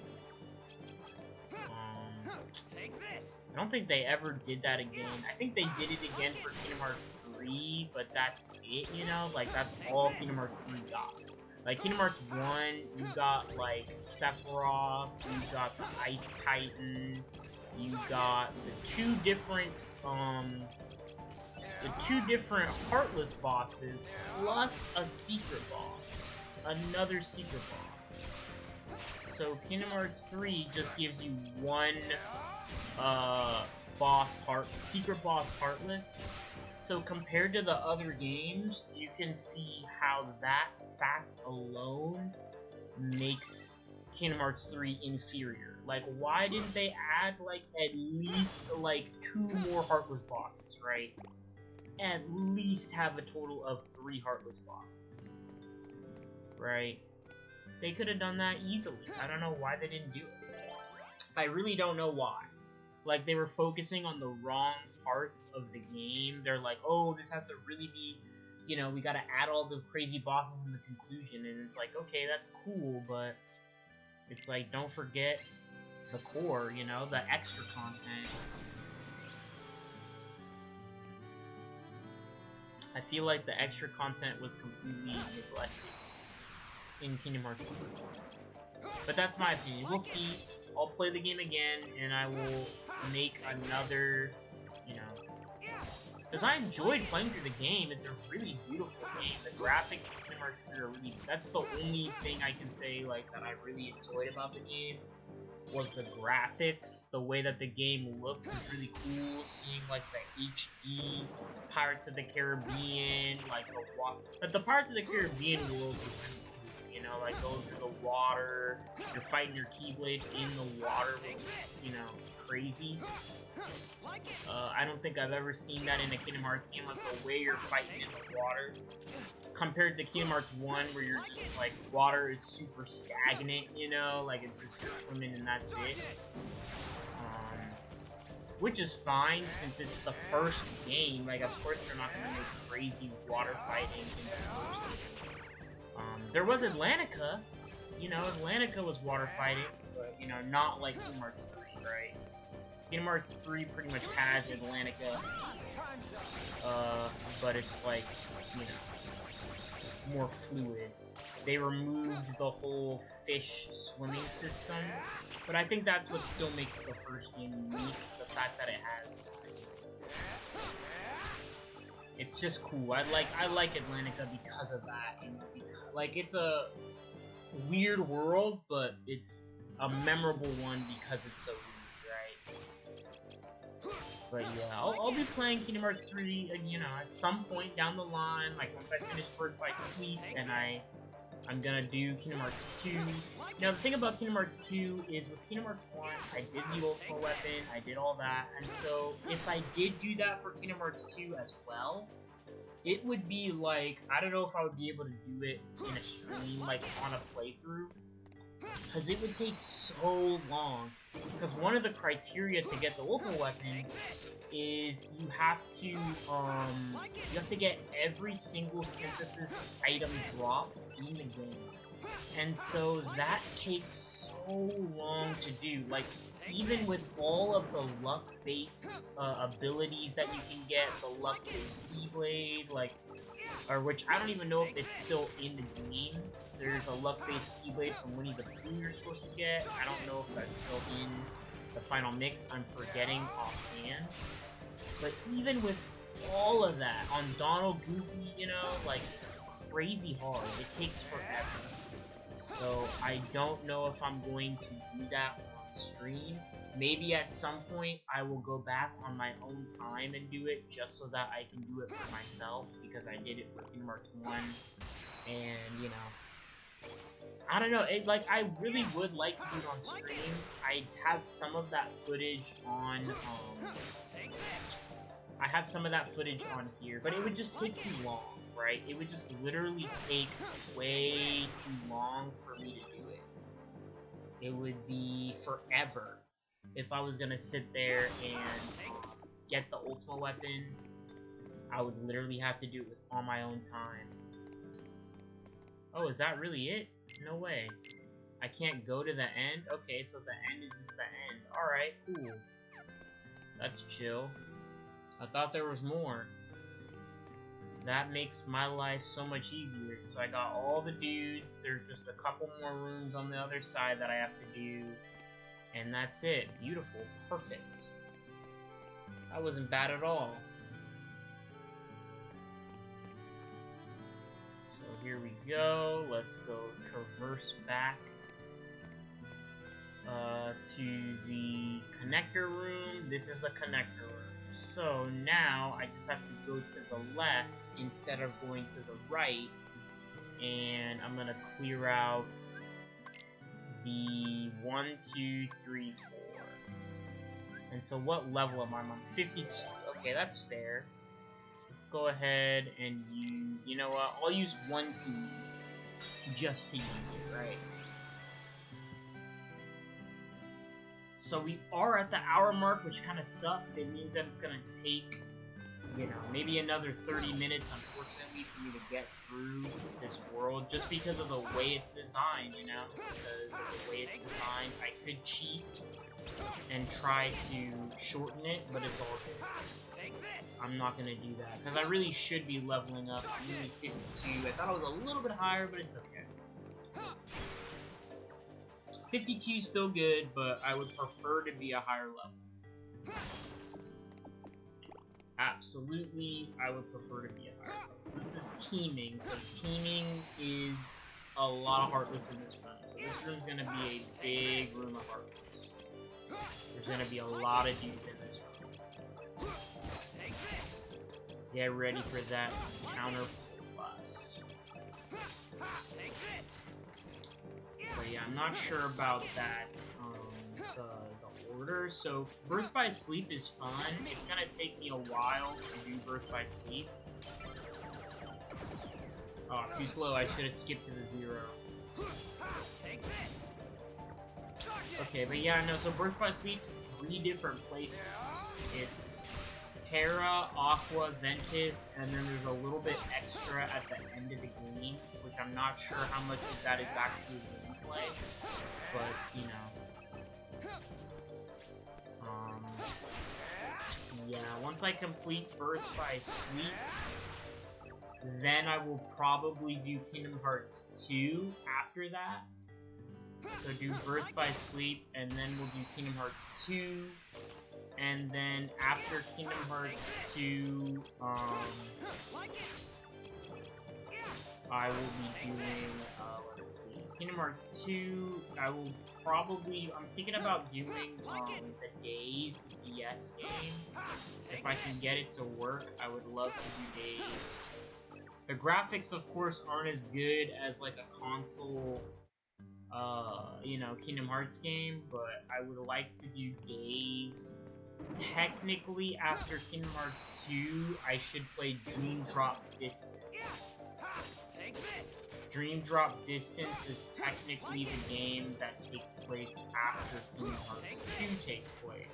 Take this. I don't think they ever did that again. I think they did it again for Kingdom Hearts 3, but that's it, you know? Like, that's all Kingdom Hearts 3 got. Like, Kingdom Hearts 1, you got, like, Sephiroth, you got the Ice Titan, you got the two different Heartless bosses, plus a secret boss. Another secret boss. So Kingdom Hearts 3 just gives you one secret boss Heartless. So compared to the other games, you can see how that fact alone makes Kingdom Hearts 3 inferior. Like, why didn't they add, like, at least, like, 2 more Heartless bosses, right? At least have a total of 3 Heartless bosses. Right? They could have done that easily. I don't know why they didn't do it. I really don't know why. Like, they were focusing on the wrong parts of the game. They're like, oh, this has to really be, you know, we gotta add all the crazy bosses in the conclusion. And it's like, okay, that's cool, but it's like, don't forget the core, you know, the extra content. I feel like the extra content was completely neglected in Kingdom Hearts 3. But that's my opinion. We'll see. I'll play the game again, and I will make another, you know... Because I enjoyed playing through the game. It's a really beautiful game. The graphics in Kingdom Hearts 3 are really... That's the only thing I can say, like, that I really enjoyed about the game. Was the graphics, the way that the game looked was really cool, seeing like the HD Pirates of the Caribbean, like the Pirates of the Caribbean world was really cool, you know, like going through the water, you're fighting your Keyblade in the water, which is, you know, crazy. I don't think I've ever seen that in a Kingdom Hearts game, like the way you're fighting in the water. Compared to Kingdom Hearts 1, where you're just, like, water is super stagnant, you know? Like, it's just you're swimming and that's it. Which is fine, since it's the first game. Like, of course they're not gonna make crazy water fighting in the first game. There was Atlantica. You know, Atlantica was water fighting, but, you know, not like Kingdom Hearts 3, right? Kingdom Hearts 3 pretty much has Atlantica. But it's like, you know... more fluid. They removed the whole fish swimming system, but I think that's what still makes the first game unique, the fact that it has that. It's just cool. I like Atlantica because of that, and like it's a weird world, but it's a memorable one because it's so weird, right? But yeah, I'll be playing Kingdom Hearts 3, you know, at some point down the line, like once I finish Birth by Sleep, and I'm gonna do Kingdom Hearts 2. Now, the thing about Kingdom Hearts 2 is, with Kingdom Hearts 1, I did the Ultimate Weapon, I did all that, and so if I did do that for Kingdom Hearts 2 as well, it would be like, I don't know if I would be able to do it in a stream, like on a playthrough, because it would take so long. Because one of the criteria to get the Ultimate Weapon is you have to get every single synthesis item drop in the game. And so that takes so long to do. Like, even with all of the luck-based abilities that you can get, the luck-based Keyblade, like, or which I don't even know if it's still in the game. There's a luck-based Keyblade from Winnie the Pooh you're supposed to get. I don't know if that's still in the final mix. I'm forgetting offhand. But even with all of that, on Donald, Goofy, you know, like, it's crazy hard. It takes forever. So I don't know if I'm going to do that on stream. Maybe at some point I will go back on my own time and do it, just so that I can do it for myself, because I did it for Kingdom Hearts 1, and, you know, I don't know, I really would like to do it on stream. I have some of that footage on, I have some of that footage on here, but it would just take too long, right? It would just literally take way too long for me to do it. It would be forever if I was gonna sit there and get the Ultimate Weapon. I would literally have to do it on my own time. Oh, is that really it? No way. I can't go to the end? Okay, so the end is just the end. Alright, cool. That's chill. I thought there was more. That makes my life so much easier. So I got all the dudes. There's just a couple more rooms on the other side that I have to do. And that's it. Beautiful. Perfect. That wasn't bad at all. So here we go. Let's go traverse back to the connector room. This is the connector room. So now I just have to go to the left instead of going to the right. And I'm going to clear out the 1, 2, 3, 4. And so what level am I on? 52. Okay, that's fair. Let's go ahead and use, you know what? I'll use 1 2 just to use it, right? So we are at the hour mark, which kind of sucks. It means that it's going to take, you know, maybe another 30 minutes, unfortunately, for me to get through this world, just because of the way it's designed, you know? Because of the way it's designed, I could cheat and try to shorten it, but it's all good. I'm not going to do that, because I really should be leveling up. I'm only 52. I thought I was a little bit higher, but it's okay. 52 is still good, but I would prefer to be a higher level. Absolutely, I would prefer to be a higher level. So this is teaming. So teaming is a lot of Heartless in this room. So this room's going to be a big room of Heartless. There's going to be a lot of dudes in this room. Get ready for that counter plus. But yeah, I'm not sure about that, the order. So, Birth by Sleep is fun. It's gonna take me a while to do Birth by Sleep. Oh, too slow. I should have skipped to the 0. Okay, but yeah, no, so Birth by Sleep's 3 different playthroughs. It's Terra, Aqua, Ventus, and then there's a little bit extra at the end of the game, which I'm not sure how much of that is actually gameplay, but, you know. Yeah, once I complete Birth by Sleep, Then I will probably do Kingdom Hearts 2 after that. So do Birth by Sleep, and then we'll do Kingdom Hearts 2. And then after Kingdom Hearts 2, I will be doing, let's see, Kingdom Hearts 2, I will probably, I'm thinking about doing, the Days, the DS game. If I can get it to work, I would love to do Days. The graphics, of course, aren't as good as, like, a console, you know, Kingdom Hearts game, but I would like to do Days. Technically, after Kingdom Hearts 2, I should play Dream Drop Distance. Dream Drop Distance is technically the game that takes place after Kingdom Hearts 2 takes place.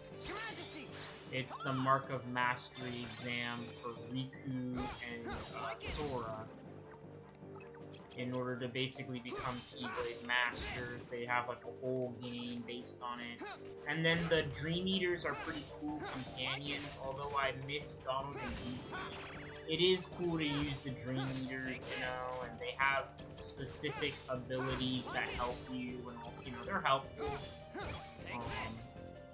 It's the Mark of Mastery exam for Riku and Sora. In order to basically become Keyblade Masters, they have like a whole game based on it. And then the Dream Eaters are pretty cool companions, although I miss Donald and Goofy. It is cool to use the Dream Eaters, you know, and they have specific abilities that help you, and also, you know, they're helpful.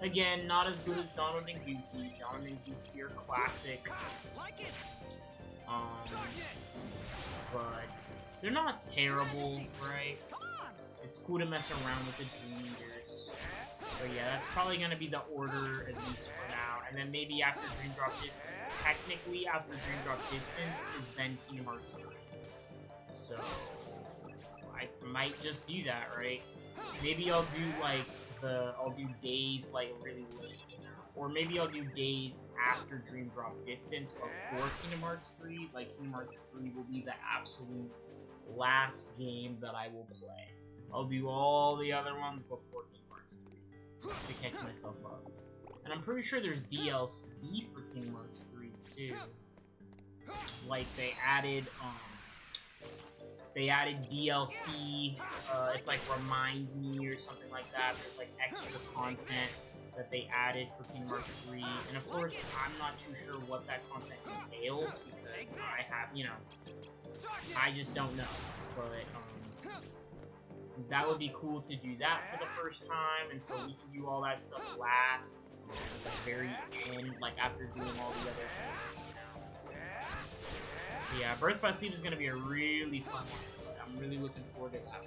Again, not as good as Donald and Goofy. Donald and Goofy are classic. But they're not terrible, right? It's cool to mess around with the Dream Eaters. But yeah, that's probably going to be the order, at least for now. And then maybe after Dream Drop Distance, technically after Dream Drop Distance is then Kingdom Hearts 3. So, I might just do that, right? Maybe I'll do, like, I'll do Days, like, really late, you know? Or maybe I'll do Days after Dream Drop Distance before Kingdom Hearts 3. Like, Kingdom Hearts 3 will be the absolute last game that I will play. I'll do all the other ones before Kingdom Hearts 3 to catch myself up. And I'm pretty sure there's DLC for Kingdom Hearts 3 too. Like they added DLC. It's like Remind Me or something like that. There's like extra content that they added for Kingdom Hearts 3. And of course, I'm not too sure what that content entails because I have, you know, I just don't know. But that would be cool to do that for the first time, and so we can do all that stuff last, at the very end, like after doing all the other things, you know? But yeah, Birth by Sleep is going to be a really fun one. I'm really looking forward to that.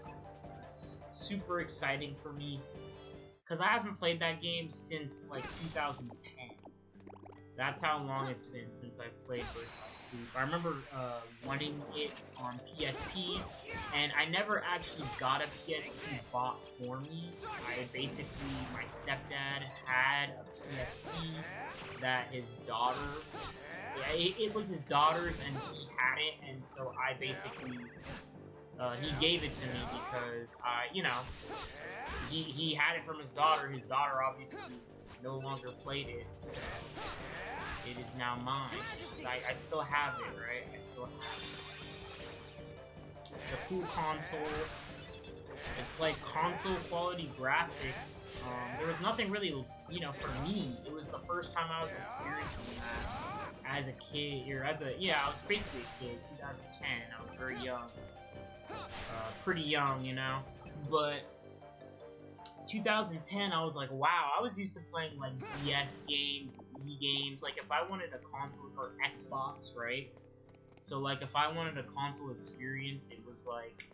It's super exciting for me, because I haven't played that game since, like, 2010. That's how long it's been since I played Birth by Sleep. I remember wanting it on PSP, and I never actually got a PSP bought for me. My stepdad had a PSP that his daughter, it was his daughter's, and he had it, and so I basically, he gave it to me because, you know, he had it from his daughter. His daughter obviously no longer played it, so it is now mine. I still have it, right? I still have it. It's a cool console. It's like console quality graphics. There was nothing really, you know, for me. It was the first time I was experiencing that as a kid, or I was basically a kid, 2010. I was very young. Pretty young, you know? But 2010, I was like, wow, I was used to playing, like, DS games, Wii games, like, if I wanted a console, or Xbox, right? So, like, if I wanted a console experience, it was like,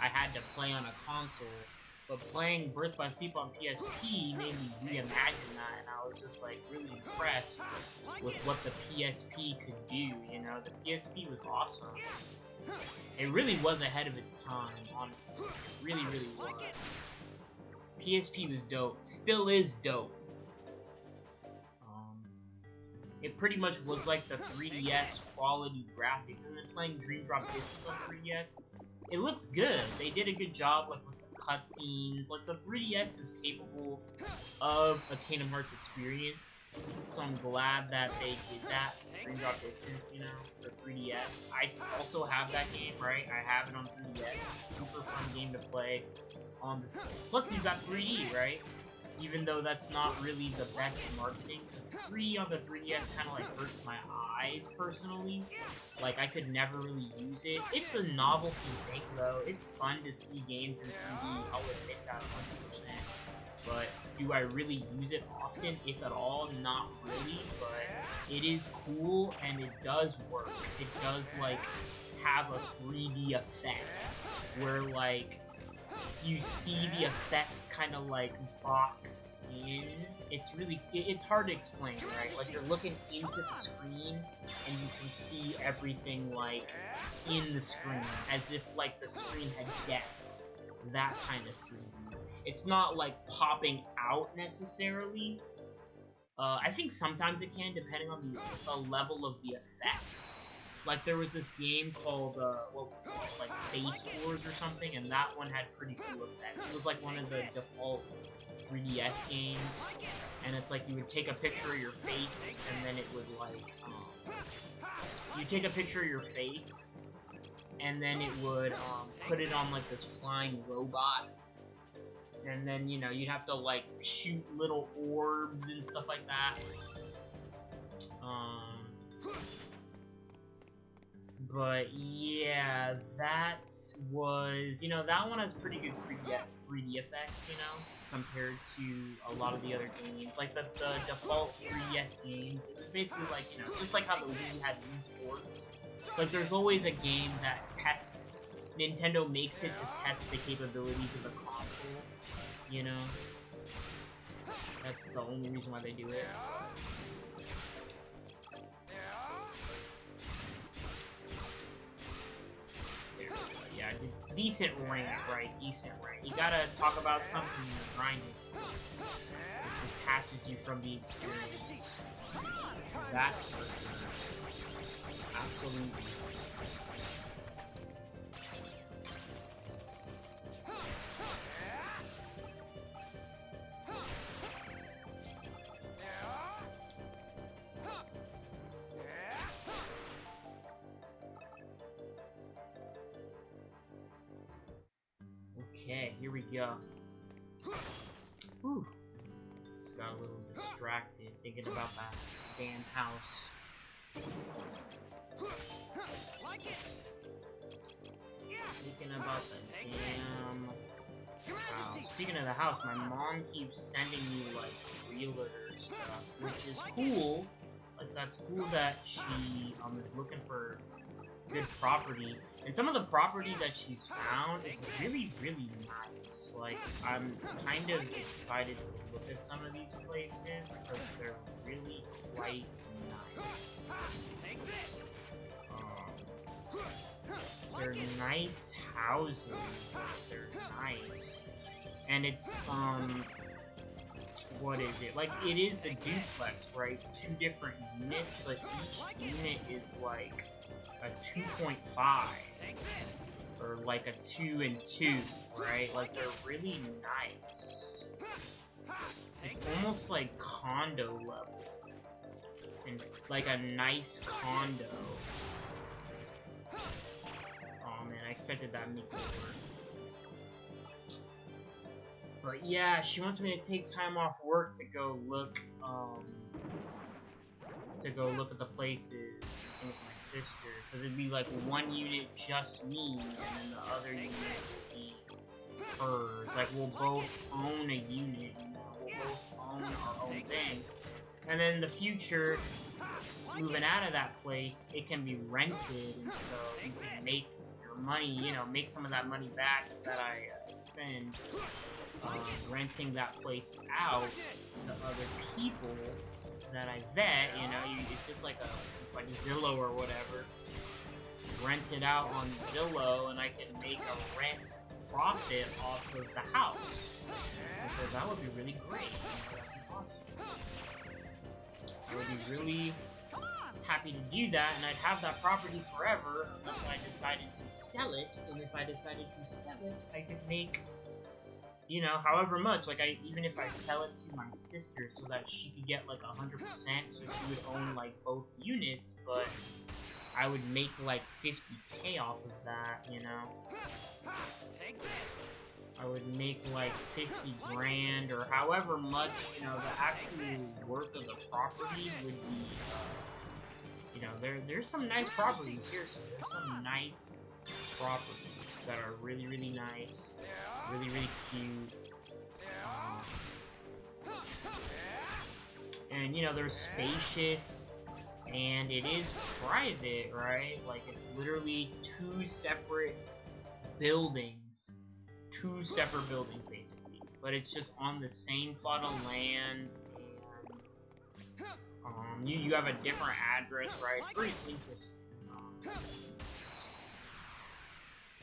I had to play on a console, but playing Birth by Sleep on PSP made me reimagine that, and I was just, like, really impressed with what the PSP could do, you know? The PSP was awesome. It really was ahead of its time, honestly. It really, really was. PSP was dope. Still is dope. It pretty much was like the 3DS quality graphics, and then playing Dream Drop Distance on 3DS, it looks good. They did a good job, like, with the cutscenes. Like, the 3DS is capable of a Kingdom Hearts experience, so I'm glad that they did that, Dream Drop Distance, you know, for 3DS. I also have that game, right? I have it on 3DS. Super fun game to play. Plus, you've got 3D, right? even though that's not really the best marketing. The 3 on the 3DS kind of like hurts my eyes personally. Like I could never really use it. It's a novelty thing though. It's fun to see games in 3D. I'll admit that 100%. But do I really use it often, if at all? Not really, but it is cool and it does work. It does like have a 3D effect where like you see the effects kind of like box in. It's hard to explain, right? Like you're looking into the screen and you can see everything like in the screen as if like the screen had depth. That kind of 3D. It's not like popping out necessarily. I think sometimes it can, depending on the level of the effects. Like there was this game called what was it called? Like Face Wars or something, and that one had pretty cool effects. It was like one of the default 3DS games, and it's like you would take a picture of your face, and then it would like you take a picture of your face, and then it would put it on like this flying robot. And then, you know, you'd have to, like, shoot little orbs and stuff like that. But, yeah, that was... You know, that one has pretty good 3D effects, you know, compared to a lot of the other games. Like, the default 3DS games, it was basically like, you know, just like how the Wii had Wii Sports. Like, there's always a game that tests... Nintendo makes it to test the capabilities of the console. You know? That's the only reason why they do it. There we go. Yeah, decent rank, right? Decent rank. You gotta talk about something when you're grinding. It detaches you from the experience. That's for sure. Absolutely. Okay, here we go. Whew. Just got a little distracted thinking about that damn house. Thinking about the damn house. Speaking of the house, my mom keeps sending me like realtor stuff, which is cool. Like that's cool that she is looking for good property. And some of the property that she's found is really, really nice. Like, I'm kind of excited to look at some of these places because they're really quite nice. They're nice houses. They're nice. And it's, what is it? Like, it is the duplex, right? 2 different units, but each unit is like a 2.5 or like a 2 and 2, right? Like they're really nice. It's almost like condo level, and like a nice condo. Oh man, I expected that makeover. But yeah, she wants me to take time off work to go look at the places and sing with my sister, because it'd be like 1 unit just me, and then the other unit would be hers. Like we'll both own a unit, you know, we'll both own our own thing. And then in the future, moving out of that place, it can be rented, and so you can make your money, you know, make some of that money back that I spend renting that place out to other people that I vet, you know, it's just like Zillow or whatever. Rent it out on Zillow, and I can make a rent profit off of the house. And so that would be really great. That'd be awesome. I would be really happy to do that, and I'd have that property forever unless I decided to sell it. And if I decided to sell it, I could make, you know, however much. Like, even if I sell it to my sister so that she could get like 100%, so she would own like both units, but I would make like 50K off of that, you know. I would make like 50 grand or however much, you know, the actual worth of the property would be, you know, there's some nice properties here. So there's some nice properties that are really, really nice, really, really cute. And, you know, they're spacious, and it is private, right? Like, it's literally two separate buildings. Two separate buildings, basically. But it's just on the same plot of land, and, you have a different address, right? It's pretty interesting.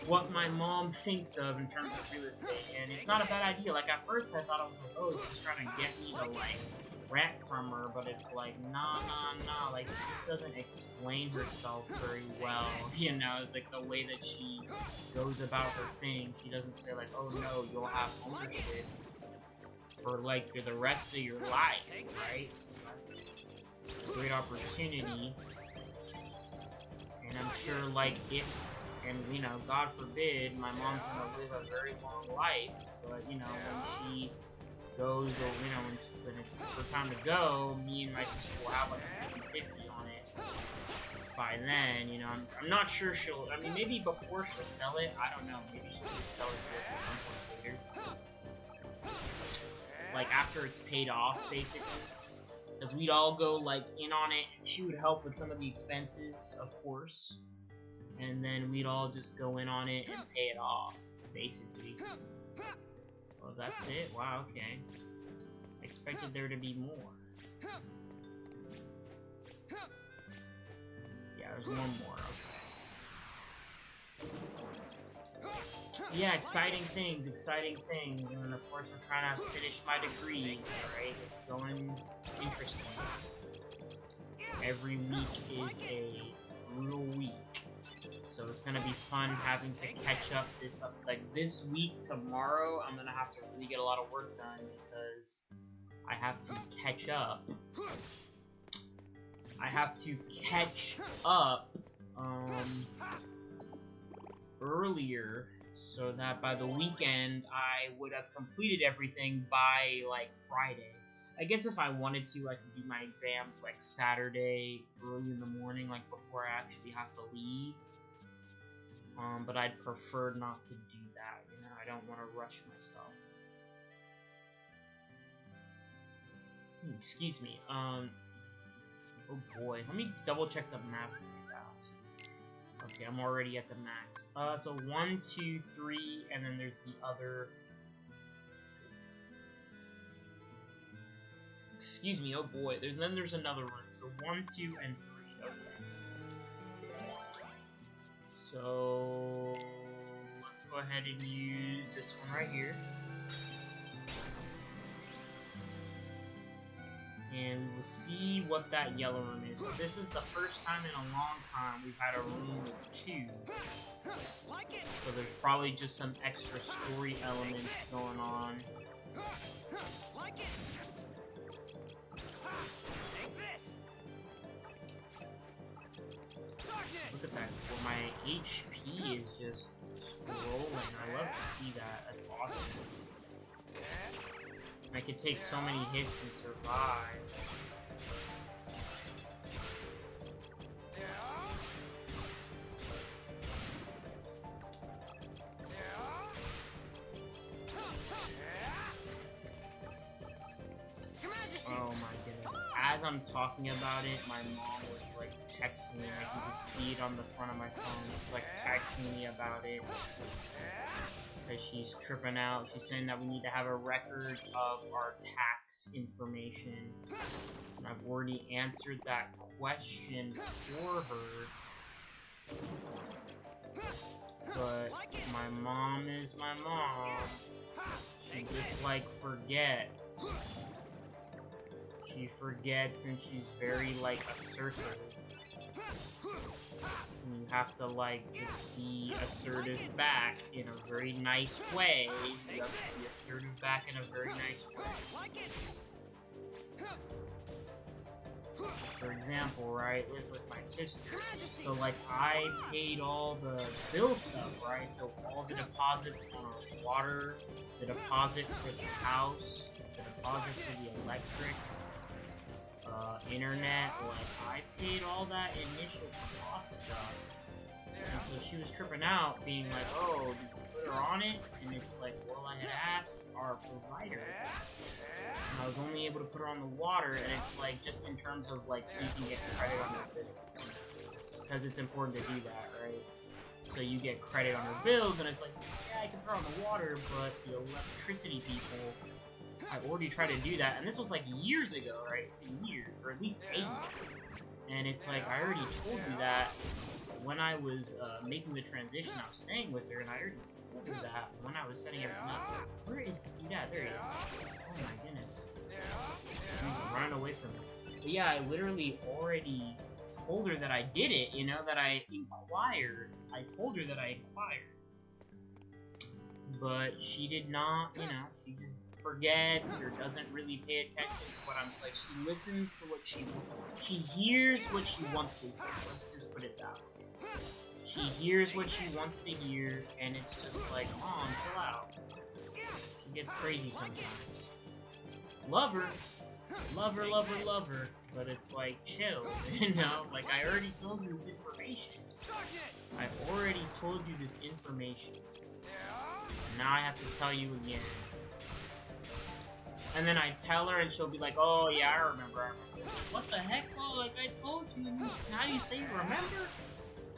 What my mom thinks of in terms of real estate, and it's not a bad idea. Like, at first I thought I was like, oh, she's trying to get me to, like, rent from her, but it's like, nah, like, she just doesn't explain herself very well, you know, like, the way that she goes about her thing. She doesn't say, like, oh, no, you'll have ownership for, like, the rest of your life, right? So that's a great opportunity, and I'm sure, like, if, and, you know, God forbid, my mom's gonna live a very long life, but, you know, when she goes, or, you know, when it's her time to go, me and my sister will have, like, a 50 on it by then, you know. I'm not sure she'll, I mean, maybe before she'll sell it, I don't know, maybe she'll just sell it at some point later. Like, after it's paid off, basically. Because we'd all go, like, in on it, and she would help with some of the expenses, of course. And then we'd all just go in on it and pay it off, basically. Well, that's it? Wow, okay. I expected there to be more. Yeah, there's one more, okay. Yeah, exciting things, and then of course I'm trying to finish my degree, right? It's going interesting. Every week is a brutal week. So it's gonna be fun having to catch up this week, tomorrow, I'm gonna have to really get a lot of work done because I have to catch up. Earlier, so that by the weekend, I would have completed everything by, like, Friday. I guess if I wanted to, I could do my exams, like, Saturday, early in the morning, like, before I actually have to leave. But I'd prefer not to do that, you know, I don't want to rush myself. Excuse me, oh boy, let me double check the map really fast. Okay, I'm already at the max. So 1, 2, 3, and then there's the other... Excuse me, oh boy, then there's another one. So 1, 2, and 3, okay. So let's go ahead and use this one right here. And we'll see what that yellow room is. So this is the first time in a long time we've had a room with 2. So there's probably just some extra story elements going on. Look at that. Well, my HP is just scrolling. I love to see that. That's awesome. I could take so many hits and survive. Oh my goodness. As I'm talking about it, my mom was like texting me. I can just see it on the front of my phone. It's like texting me about it. Because she's tripping out. She's saying that we need to have a record of our tax information. And I've already answered that question for her. But my mom is my mom. She just, like, forgets. She forgets and she's very, like, assertive. And you have to, like, just be assertive back in a very nice way. You have to be assertive back in a very nice way. example, right, lived with my sister. So, like, I paid all the bill stuff, right? So, all the deposits on our water, the deposit for the house, the deposit for the electric, internet, like, I paid all that initial cost stuff. And so she was tripping out, being like, oh, did you put her on it? And it's like, well, I had asked our provider. And I was only able to put her on the water, and it's like, just in terms of, like, so you can get credit on your bills. Because it's important to do that, right? So you get credit on her bills, and it's like, yeah, I can put her on the water, but the electricity people, I already tried to do that, and this was like years ago, right? It's been years, or at least 8 years. And it's like, I already told you that when I was making the transition. I was staying with her, and I already told her that when I was setting everything up. Where is this dude at? There he is. Oh my goodness. He's running away from me. But yeah, I literally already told her that I did it, you know, that I inquired. I told her that I inquired. But she did not, you know, she just forgets or doesn't really pay attention to what I'm saying. She listens to what she hears what she wants to hear. Let's just put it that way. She hears what she wants to hear, and it's just like, Mom, chill out. She gets crazy sometimes. Love her. Love her, love her, love her. But it's like, chill, you know? Like, I already told you this information. I already told you this information. Now I have to tell you again. And then I tell her, and she'll be like, oh, yeah, I remember. What the heck, bro? Like, I told you. Now you say you remember?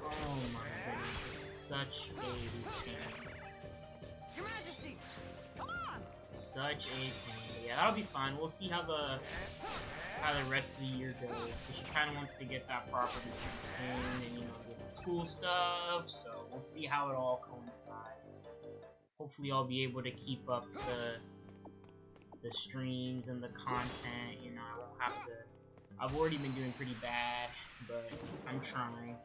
Oh, my goodness. It's such a pain. Your Majesty, come on! Such a pain. Yeah, that'll be fine. We'll see how the rest of the year goes. Because she kind of wants to get that property pretty soon. And, you know, get the school stuff. So we'll see how it all coincides. Hopefully I'll be able to keep up the streams and the content, you know, I won't have to. I've already been doing pretty bad, but I'm trying.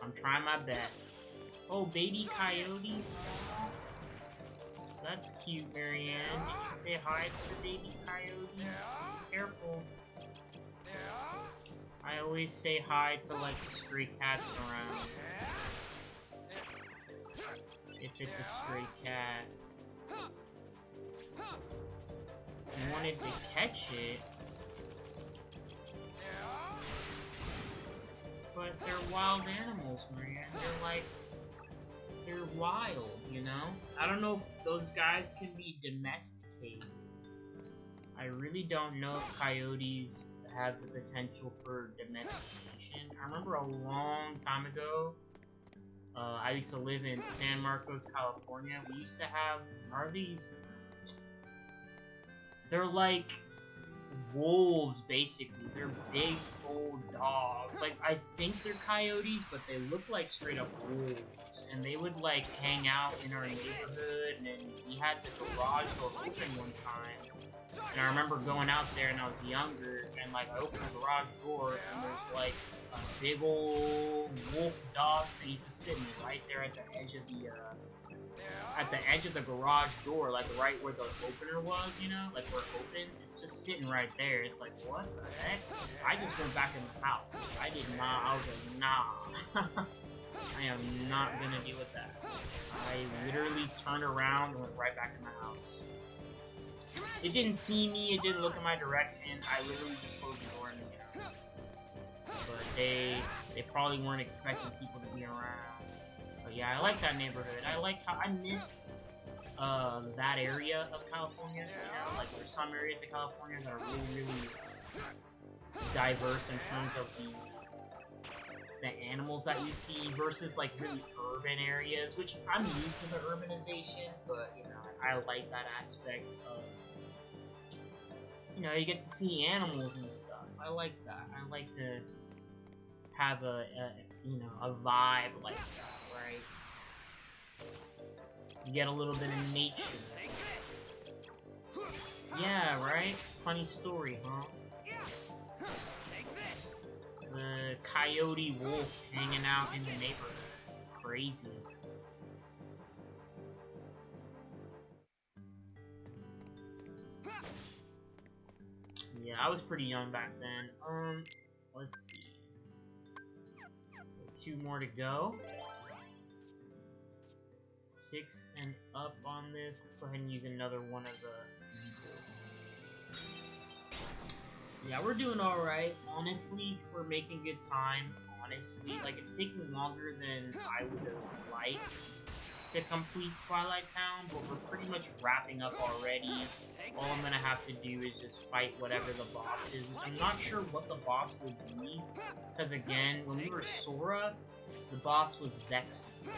I'm trying my best. Oh, baby coyote. That's cute, Marianne. Did you say hi to the baby coyote? Be careful. I always say hi to, like, stray cats around. If it's a stray cat. I wanted to catch it. But they're wild animals, Maria. They're wild, you know? I don't know if those guys can be domesticated. I really don't know if coyotes have the potential for domestication. I remember a long time ago, I used to live in San Marcos, California. We used to have, they're like wolves, basically. They're big, old dogs. Like, I think they're coyotes, but they look like straight up wolves. And they would, like, hang out in our neighborhood, and we had the garage door open one time. And I remember going out there, and I was younger, and, like, I opened the garage door, and there's, like, a big old wolf dog face just sitting right there at the edge of the garage door, like right where the opener was, you know, like where it opens. It's just sitting right there. It's like, what the heck? I just went back in the house. I did not. I was like, nah. I am not gonna deal with that. I literally turned around and went right back in the house. It didn't see me. It didn't look in my direction. I literally just closed the door and went out. But they probably weren't expecting people to be around. But yeah, I like that neighborhood. I like how I miss that area of California. You know, like there's some areas of California that are really, really diverse in terms of the animals that you see versus like really urban areas, which I'm used to the urbanization, but you know, I like that aspect of, you know, you get to see animals and stuff. I like that. I like to have a you know, a vibe like that, right? You get a little bit of nature. Yeah, right? Funny story, huh? The coyote wolf hanging out in the neighborhood. Crazy. Yeah, I was pretty young back then. Let's see. 2 more to go. 6 and up on this. Let's go ahead and use another one of the feeble. Yeah, we're doing alright. Honestly, we're making good time. Honestly, like, it's taking longer than I would have liked to complete Twilight Town, but we're pretty much wrapping up already. All I'm gonna have to do is just fight whatever the boss is, which I'm not sure what the boss will be, because again, when we were Sora, the boss was Vexen.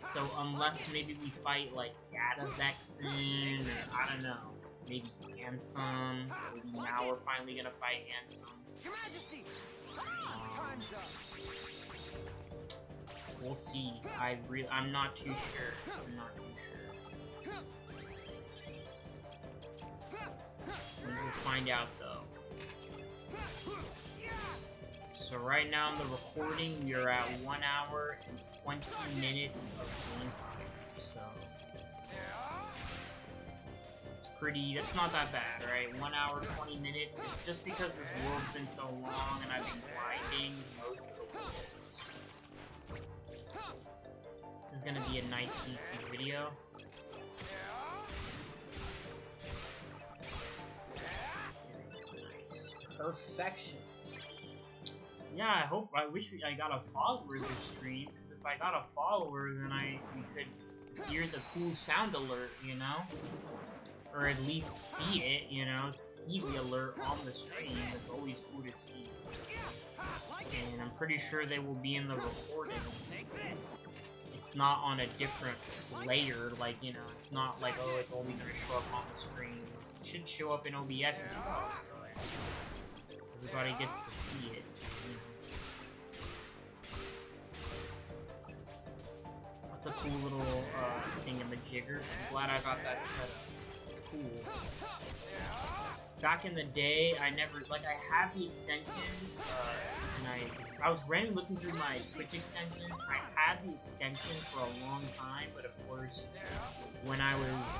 So unless maybe we fight like Gata Vexen, or I don't know, maybe Ansem, maybe now we're finally gonna fight Ansem. Your Majesty! We'll see. I'm not too sure. I'm not too sure. We'll find out though. So right now in the recording, we are at 1 hour and 20 minutes of game time. So it's pretty. That's not that bad, right? 1 hour 20 minutes. It's just because this world's been so long and I've been grinding most of the worlds. This is gonna be a nice YouTube video. Nice. Perfection. Yeah, I wish I got a follower this stream, because if I got a follower, then we could hear the cool sound alert, you know? Or at least see it, you know? See the alert on the stream. It's always cool to see. And I'm pretty sure they will be in the recordings. It's not on a different layer, like, you know, it's not like, oh, it's only gonna show up on the screen. It should show up in OBS itself, so everybody gets to see it. That's a cool little thingamajigger. I'm glad I got that set up. It's cool. Back in the day, I had the extension, and I was randomly looking through my Twitch extensions. I had the extension for a long time, but of course, when I was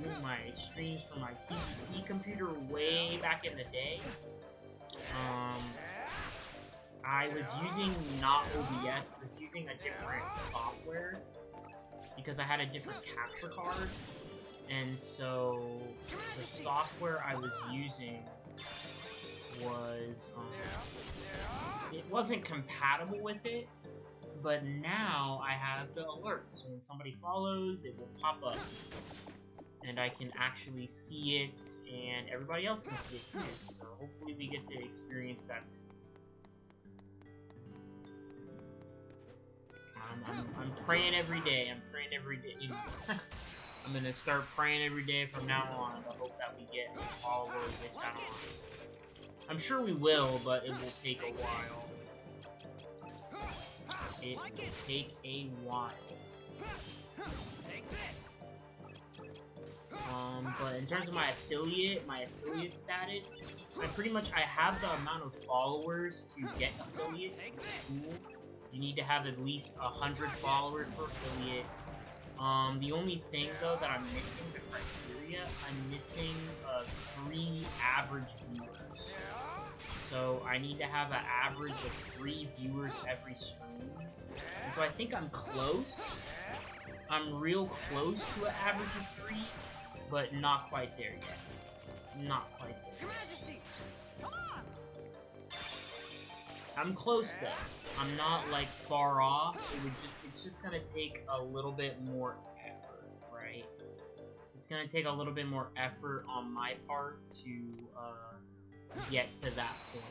doing my streams from my PVC computer way back in the day, I was using not OBS, I was using a different software, because I had a different capture card, and so the software I was using was, it wasn't compatible with it, but now I have the alerts, so when somebody follows, it will pop up, and I can actually see it, and everybody else can see it too, so hopefully we get to experience that soon. I'm praying every day. I'm praying every day. You know, I'm gonna start praying every day from now on. I hope that we get followers with that on. I'm sure we will, but it will take a while. It will take a while. But in terms of my affiliate status, I have the amount of followers to get affiliate, which is cool. You need to have at least 100 followers for affiliate. The only thing, though, that I'm missing, the criteria, I'm missing 3 average viewers. So I need to have an average of 3 viewers every stream. And so I think I'm close. I'm real close to an average of 3, but not quite there yet. Not quite there yet. I'm close though. I'm not like far off. It's just gonna take a little bit more effort, right? It's gonna take a little bit more effort on my part to get to that point.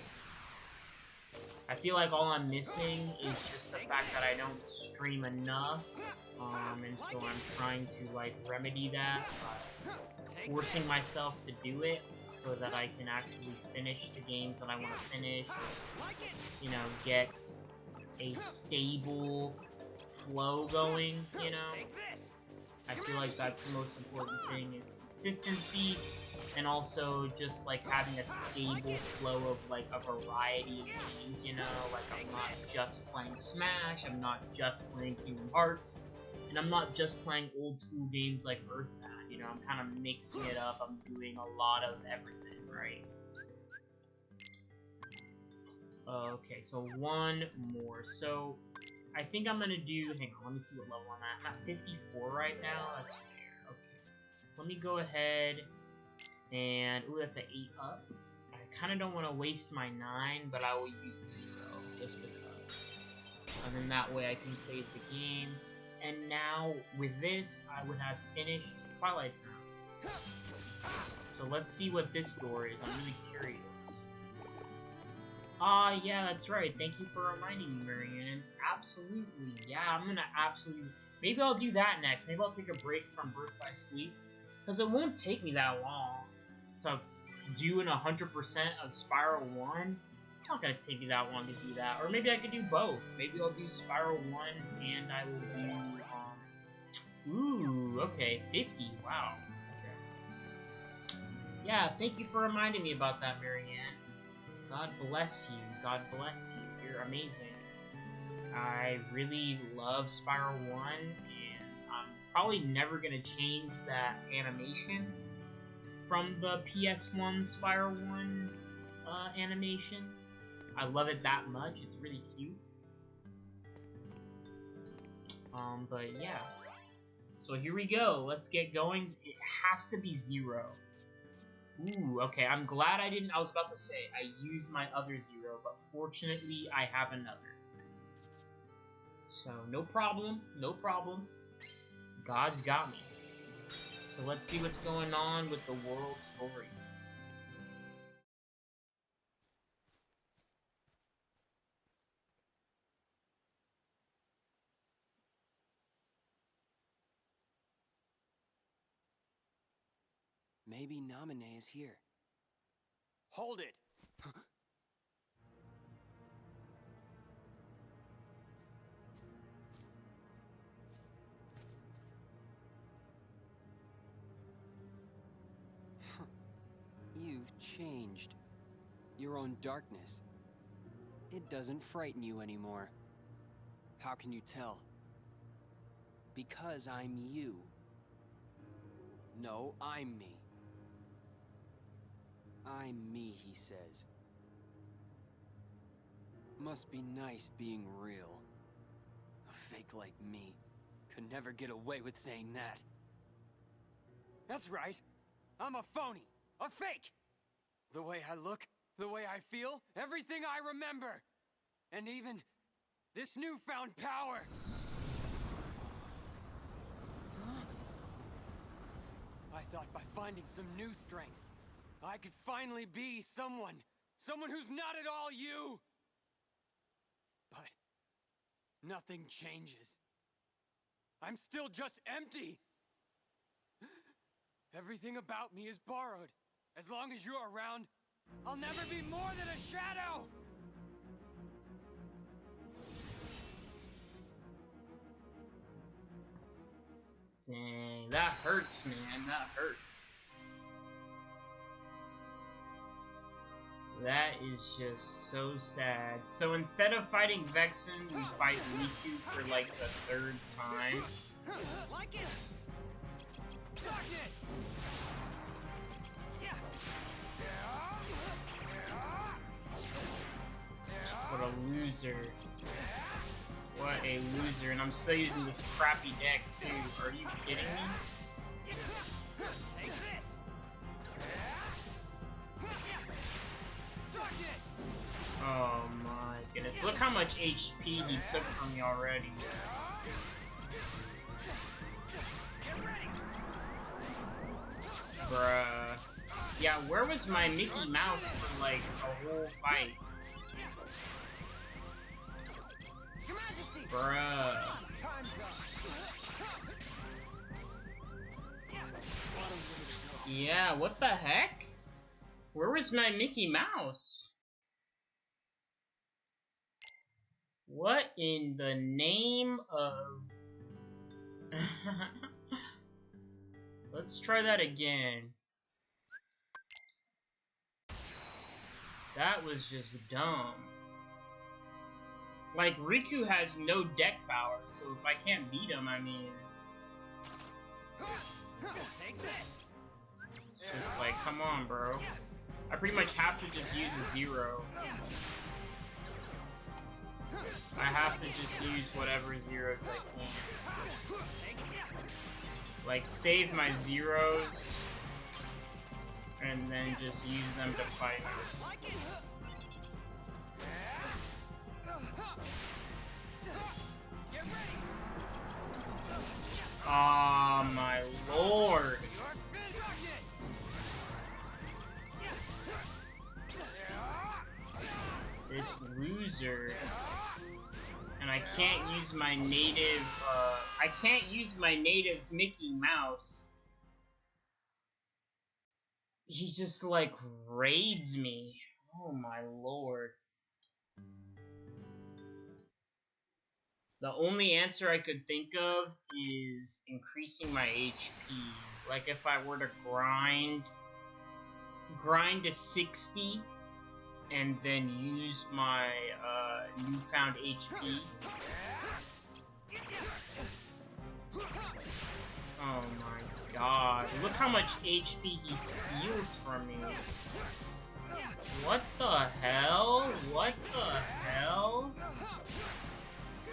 I feel like all I'm missing is just the fact that I don't stream enough, and so I'm trying to like remedy that by forcing myself to do it so that I can actually finish the games that I want to finish, you know, get a stable flow going, you know. I feel like that's the most important thing, is consistency, and also just like having a stable flow of like a variety of games, you know. Like, I'm not just playing Smash, I'm not just playing Kingdom Hearts, and I'm not just playing old school games like Earthbound, you know. I'm kind of mixing it up, I'm doing a lot of everything, right? Okay, so one more. So I think I'm gonna do. Hang on, let me see what level I'm at. I'm at 54 right now. That's fair. Okay, let me go ahead and ooh, that's an 8 up. I kind of don't want to waste my 9, but I will use a 0 just because. And then that way I can save the game. And now with this, I would have finished Twilight Town. So let's see what this door is. I'm really curious. Ah, yeah, that's right. Thank you for reminding me, Marianne. Absolutely. Yeah, I'm gonna absolutely... Maybe I'll do that next. Maybe I'll take a break from Birth by Sleep. Because it won't take me that long to do an 100% of Spiral 1. It's not gonna take me that long to do that. Or maybe I could do both. Maybe I'll do Spiral 1 and I will do, Ooh, okay, 50. Wow. Okay. Yeah, thank you for reminding me about that, Marianne. God bless you. God bless you. You're amazing. I really love Spiral 1, and I'm probably never gonna change that animation from the PS1 Spiral 1 animation. I love it that much. It's really cute. But yeah. So here we go. Let's get going. It has to be 0. Ooh, okay. I'm glad I didn't. I was about to say, I used my other 0, but fortunately, I have another. So, no problem. No problem. God's got me. So let's see what's going on with the world story. Maybe Naminé is here. Hold it! You've changed. Your own darkness. It doesn't frighten you anymore. How can you tell? Because I'm you. No, I'm me. I'm me, he says. Must be nice being real. A fake like me could never get away with saying that. That's right. I'm a phony. A fake! The way I look, the way I feel, everything I remember. And even this newfound power. Huh? I thought by finding some new strength, I could finally be someone who's not at all you. But nothing changes. I'm still just empty. Everything about me is borrowed. As long as you're around, I'll never be more than a shadow! Dang, that hurts, man. That hurts. That is just so sad. So instead of fighting Vexen, we fight Riku for like the 3rd time. Like it! Darkness! What a loser. What a loser. And I'm still using this crappy deck too. Are you kidding me? Take this! Darkness! Oh my goodness. Look how much HP he took from me already. Get ready! Bruh. Yeah, where was my Mickey Mouse for like a whole fight? Bruh. Yeah, what the heck? Where was my Mickey Mouse? What in the name of... Let's try that again. That was just dumb. Like, Riku has no deck power, so if I can't beat him, I mean... Take this! It's just like, come on, bro. I pretty much have to just use a 0. I have to just use whatever zeros I can. Like, save my zeros, and then just use them to fight. Oh my lord! This loser. And I can't use my native, I can't use my native Mickey Mouse. He just, like, raids me. Oh my lord. The only answer I could think of is increasing my HP. Like, if I were to grind to 60, and then use my newfound HP. Oh my god. Look how much HP he steals from me. What the hell? What the hell?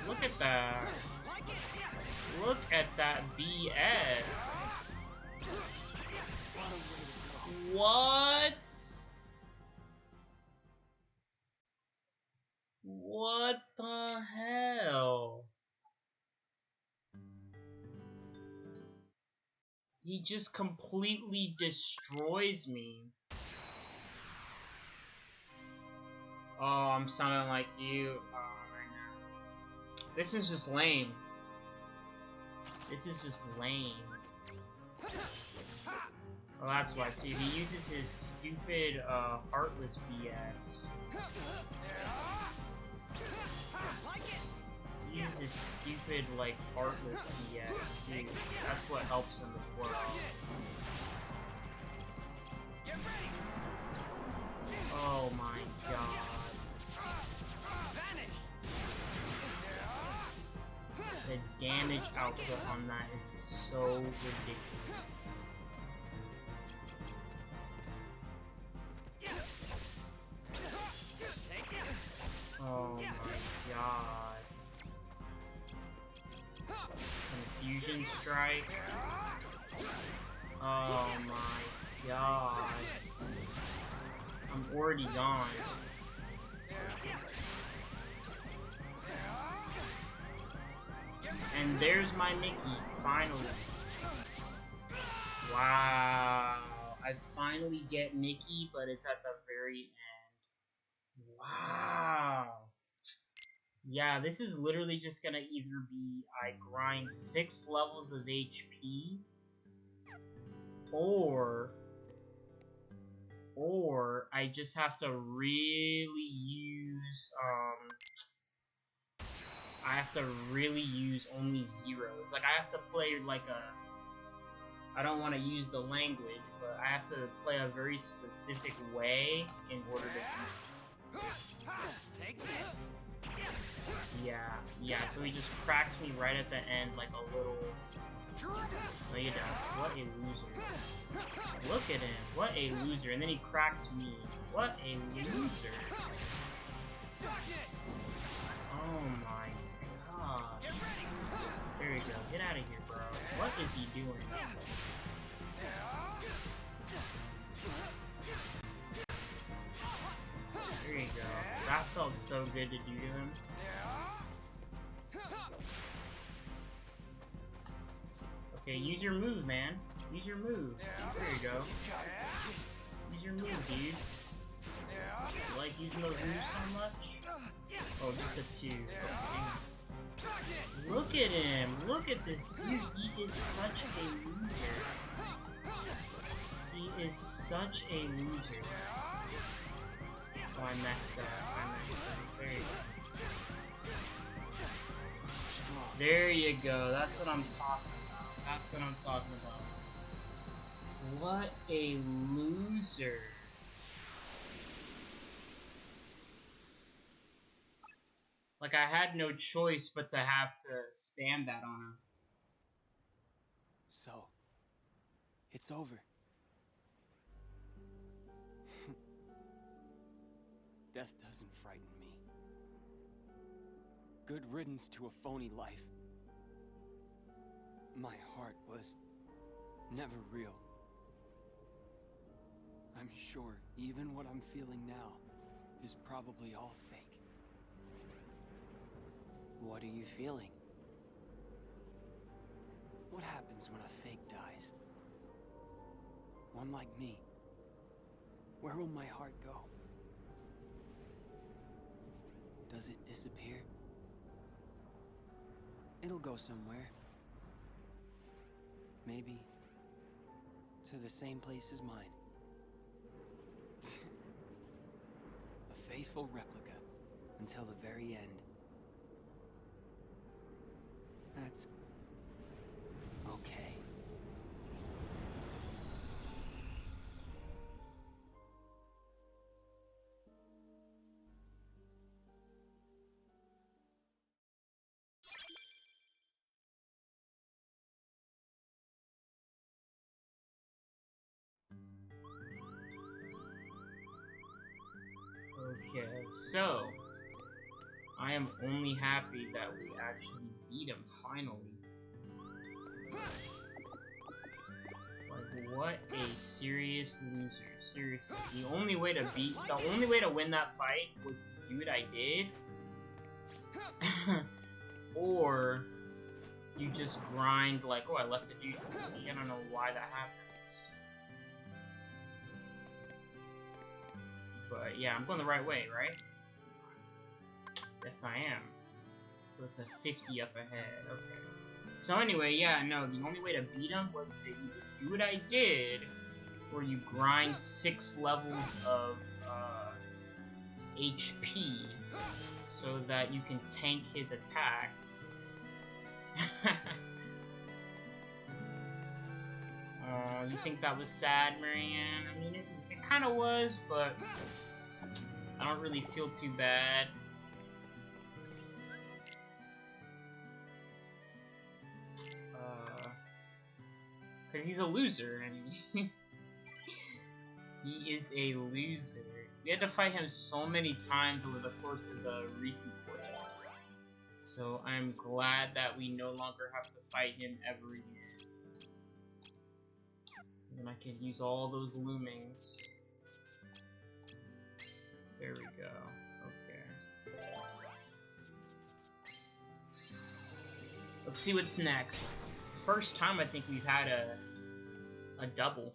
Look at that. Look at that BS. What? What the hell? He just completely destroys me. Oh, I'm sounding like you right now. This is just lame. This is just lame. Well, that's why, too. He uses his stupid, heartless BS. He uses his stupid, like, heartless BS, too. That's what helps him as well. Oh my god. The damage output on that is so ridiculous. Oh my god. Confusion strike. Oh my god. I'm already gone. And there's my Mickey, finally. Wow. I finally get Mickey, but it's at the very end. Wow. Yeah, this is literally just gonna either be I grind 6 levels of HP, or I just have to really use, I have to really use only zeros. Like, I have to play like I don't want to use the language, but I have to play a very specific way in order to do it. Take this. Yeah, so he just cracks me right at the end like a little... Look at that. What a loser. Look at him. What a loser. And then he cracks me. What a loser. Oh my gosh. There you go. Get out of here, bro. What is he doing? There you go. That felt so good to do to him. Okay, use your move, man. Use your move. There you go. Use your move, dude. You like using those moves so much? Oh, just a 2. Oh, look at him. Look at this dude. He is such a loser. He is such a loser. Oh, I messed up. There you go. There you go. That's what I'm talking about. That's what I'm talking about. What a loser. Like, I had no choice but to have to spam that on him. So, it's over. Death doesn't frighten me. good riddance to a phony life. My heart was never real. I'm sure even what I'm feeling now is probably all fake. What are you feeling? What happens when a fake dies? One like me. Where will my heart go? Does it disappear? It'll go somewhere. Maybe to the same place as mine. A faithful replica until the very end. That's okay. Okay, so I am only happy that we actually beat him finally. Like, what a serious loser. Seriously. The only way to win that fight was to do what I did. Or you just grind like, oh, I left a dude. See, I don't know why that happens. But yeah, I'm going the right way, right? Yes, I am. So it's a 50 up ahead. Okay. So anyway, yeah, no, the only way to beat him was to either do what I did, or you grind 6 levels of HP so that you can tank his attacks. You think that was sad, Marianne? I mean, it kind of was, but I don't really feel too bad. Because he's a loser, and he is a loser. We had to fight him so many times over the course of the Riku portion. So I'm glad that we no longer have to fight him ever again. And I can use all those loomings. There we go. Okay. Let's see what's next. First time I think we've had a double.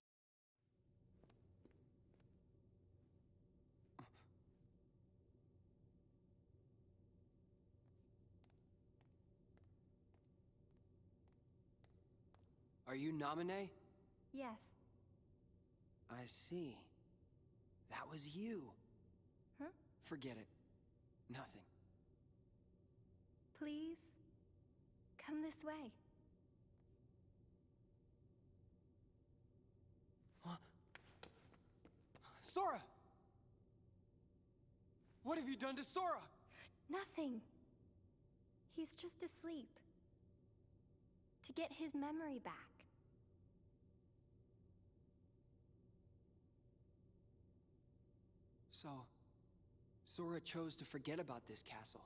Are you Namine? Yes. I see. That was you. Huh? Forget it. Nothing. Please, come this way. Huh? Sora! What have you done to Sora? Nothing. He's just asleep. To get his memory back. So, Sora chose to forget about this castle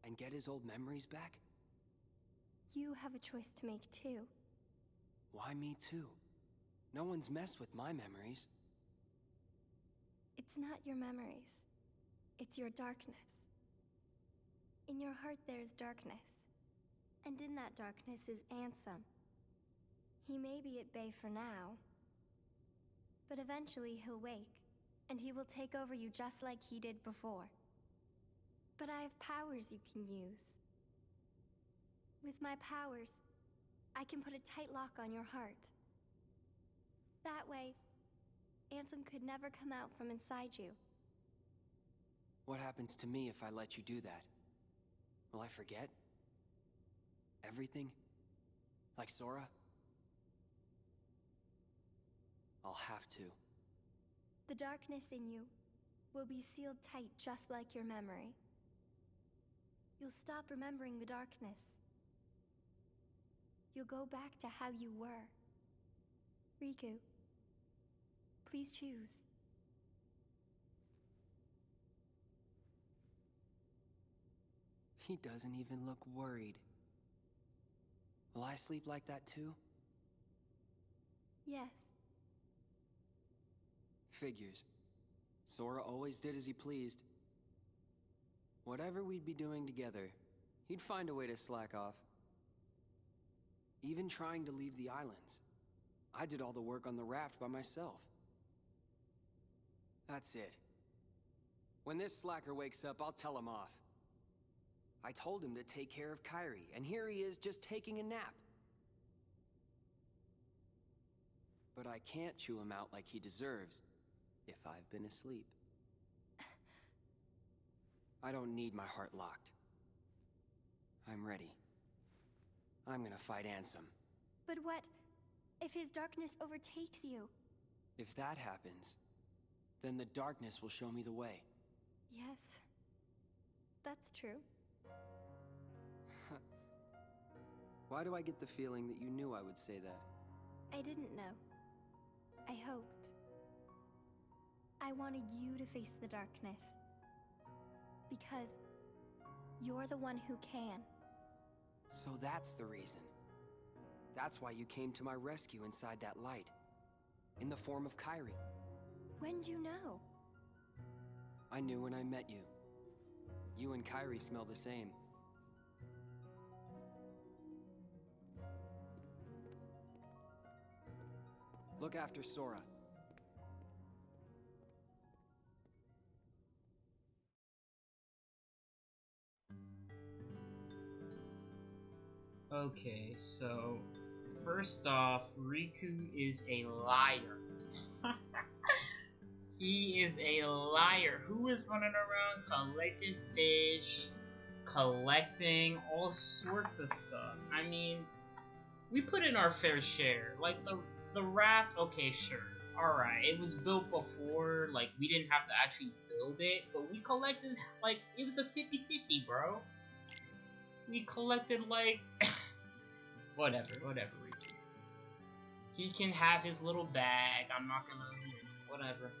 and get his old memories back? You have a choice to make too. Why me too? No one's messed with my memories. It's not your memories. It's your darkness. In your heart there's darkness. And in that darkness is Ansem. He may be at bay for now, but eventually he'll wake, and he will take over you just like he did before. But I have powers you can use. With my powers, I can put a tight lock on your heart. That way, Ansem could never come out from inside you. What happens to me if I let you do that? Will I forget? Everything? Like Sora? I'll have to. The darkness in you will be sealed tight just like your memory. You'll stop remembering the darkness. You'll go back to how you were. Riku, please choose. He doesn't even look worried. Will I sleep like that too? Yes. Figures. Sora always did as he pleased. Whatever we'd be doing together, he'd find a way to slack off. Even trying to leave the islands. I did all the work on the raft by myself. That's it. When this slacker wakes up, I'll tell him off. I told him to take care of Kairi, and here he is just taking a nap. But I can't chew him out like he deserves if I've been asleep. I don't need my heart locked. I'm ready. I'm gonna fight Ansem. But what if his darkness overtakes you? If that happens, then the darkness will show me the way. Yes. That's true. Why do I get the feeling that you knew I would say that? I didn't know. I hoped. I wanted you to face the darkness. Because you're the one who can. So that's the reason. That's why you came to my rescue inside that light. In the form of Kairi. When'd you know? I knew when I met you. You and Kairi smell the same. Look after Sora. Okay, so first off, Riku is a liar. He is a liar. Who is running around collecting fish, collecting all sorts of stuff? I mean, we put in our fair share. Like, the raft, okay, sure. Alright, it was built before, like, we didn't have to actually build it, but we collected, like, it was a 50-50, bro. We collected, like, whatever, Riku. He can have his little bag, I'm not gonna, whatever.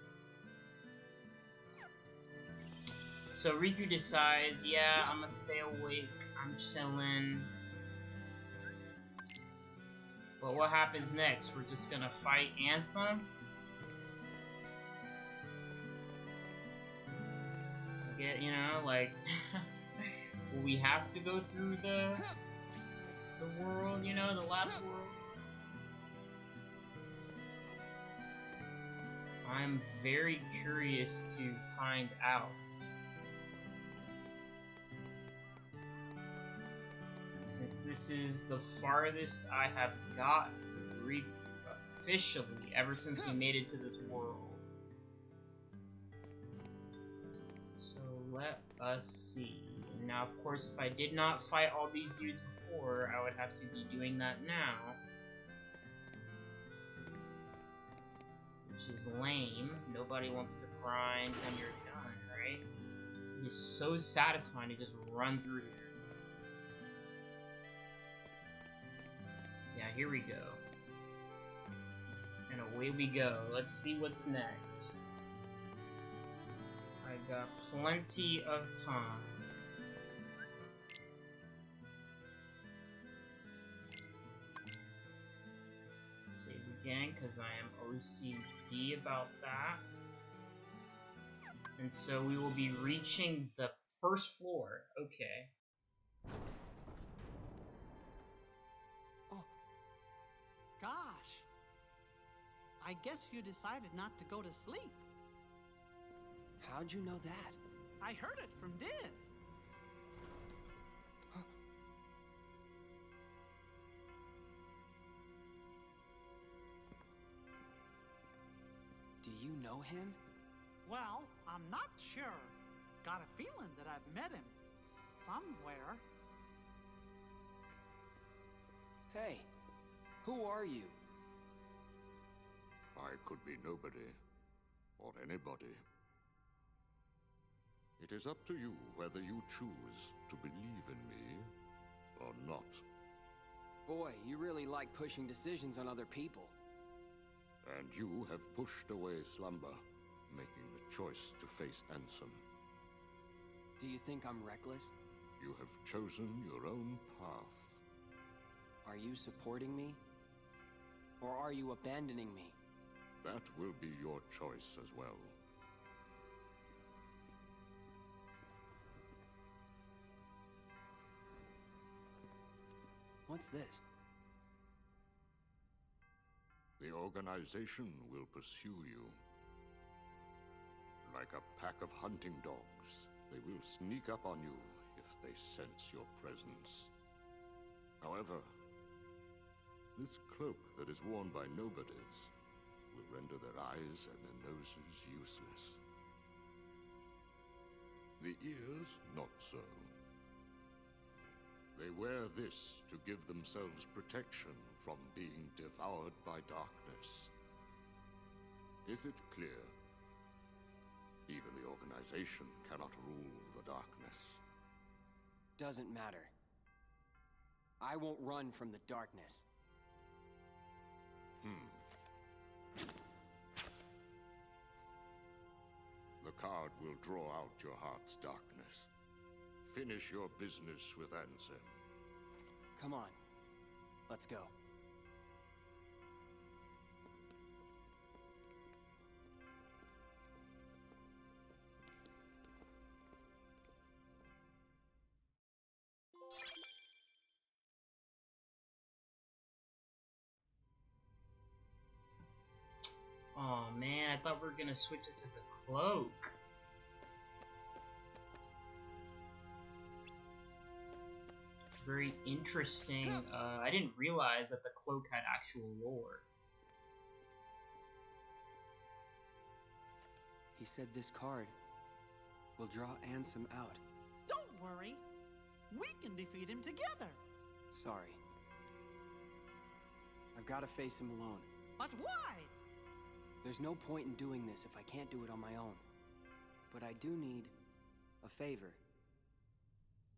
So Riku decides, yeah, I'm gonna stay awake, I'm chilling. But what happens next? We're just gonna fight Ansem? Get, you know, like, will we have to go through the world, you know, the last world? I'm very curious to find out. Since this is the farthest I have gotten with Riku officially ever since we made it to this world. So let us see. Now, of course, if I did not fight all these dudes before, I would have to be doing that now. Which is lame. Nobody wants to grind when you're done, right? It is so satisfying to just run through here. Yeah, here we go. And away we go. Let's see what's next. I got plenty of time. Save again, because I am OCD about that. And so we will be reaching the first floor. Okay. Gosh. I guess you decided not to go to sleep. How'd you know that? I heard it from Diz. Do you know him? Well, I'm not sure. Got a feeling that I've met him somewhere. Hey, who are you? I could be nobody, or anybody. It is up to you whether you choose to believe in me or not. Boy, you really like pushing decisions on other people. And you have pushed away slumber, making the choice to face Ansem. Do you think I'm reckless? You have chosen your own path. Are you supporting me? Or are you abandoning me? That will be your choice as well. What's this? The organization will pursue you. Like a pack of hunting dogs, they will sneak up on you if they sense your presence. However, this cloak that is worn by nobodies will render their eyes and their noses useless. The ears, not so. They wear this to give themselves protection from being devoured by darkness. Is it clear? Even the organization cannot rule the darkness. Doesn't matter. I won't run from the darkness. The card will draw out your heart's darkness. Finish your business with Ansem. Come on. Let's go. Oh man, I thought we were gonna switch it to the cloak. Very interesting. I didn't realize that the cloak had actual lore. He said this card will draw Ansem out. Don't worry. We can defeat him together. Sorry. I've got to face him alone. But why? There's no point in doing this if I can't do it on my own. But I do need a favor.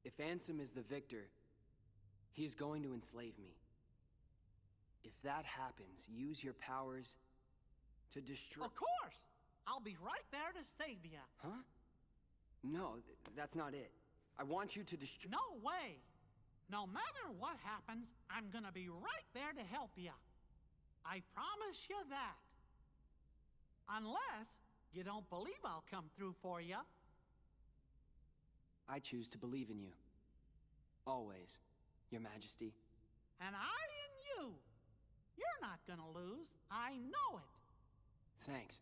If Ansem is the victor, he's going to enslave me. If that happens, use your powers to destroy— Of course! I'll be right there to save you. Huh? No, that's not it. I want you to destroy— No way! No matter what happens, I'm gonna be right there to help you. I promise you that. Unless you don't believe I'll come through for you. I choose to believe in you. Always, Your Majesty. And I in you. You're not gonna lose. I know it. Thanks.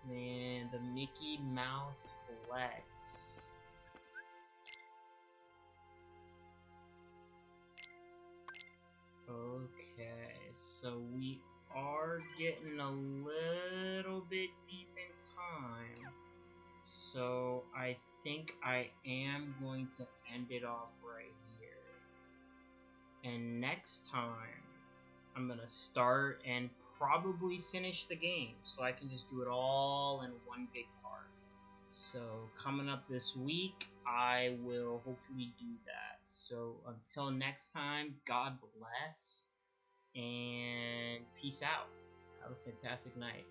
Man, the Mickey Mouse flex. Okay, so we are getting a little bit deep in time. So I think I am going to end it off right here. And next time, I'm gonna start and probably finish the game, so I can just do it all in one big part. So coming up this week, I will hopefully do that. So until next time, God bless and peace out. Have a fantastic night.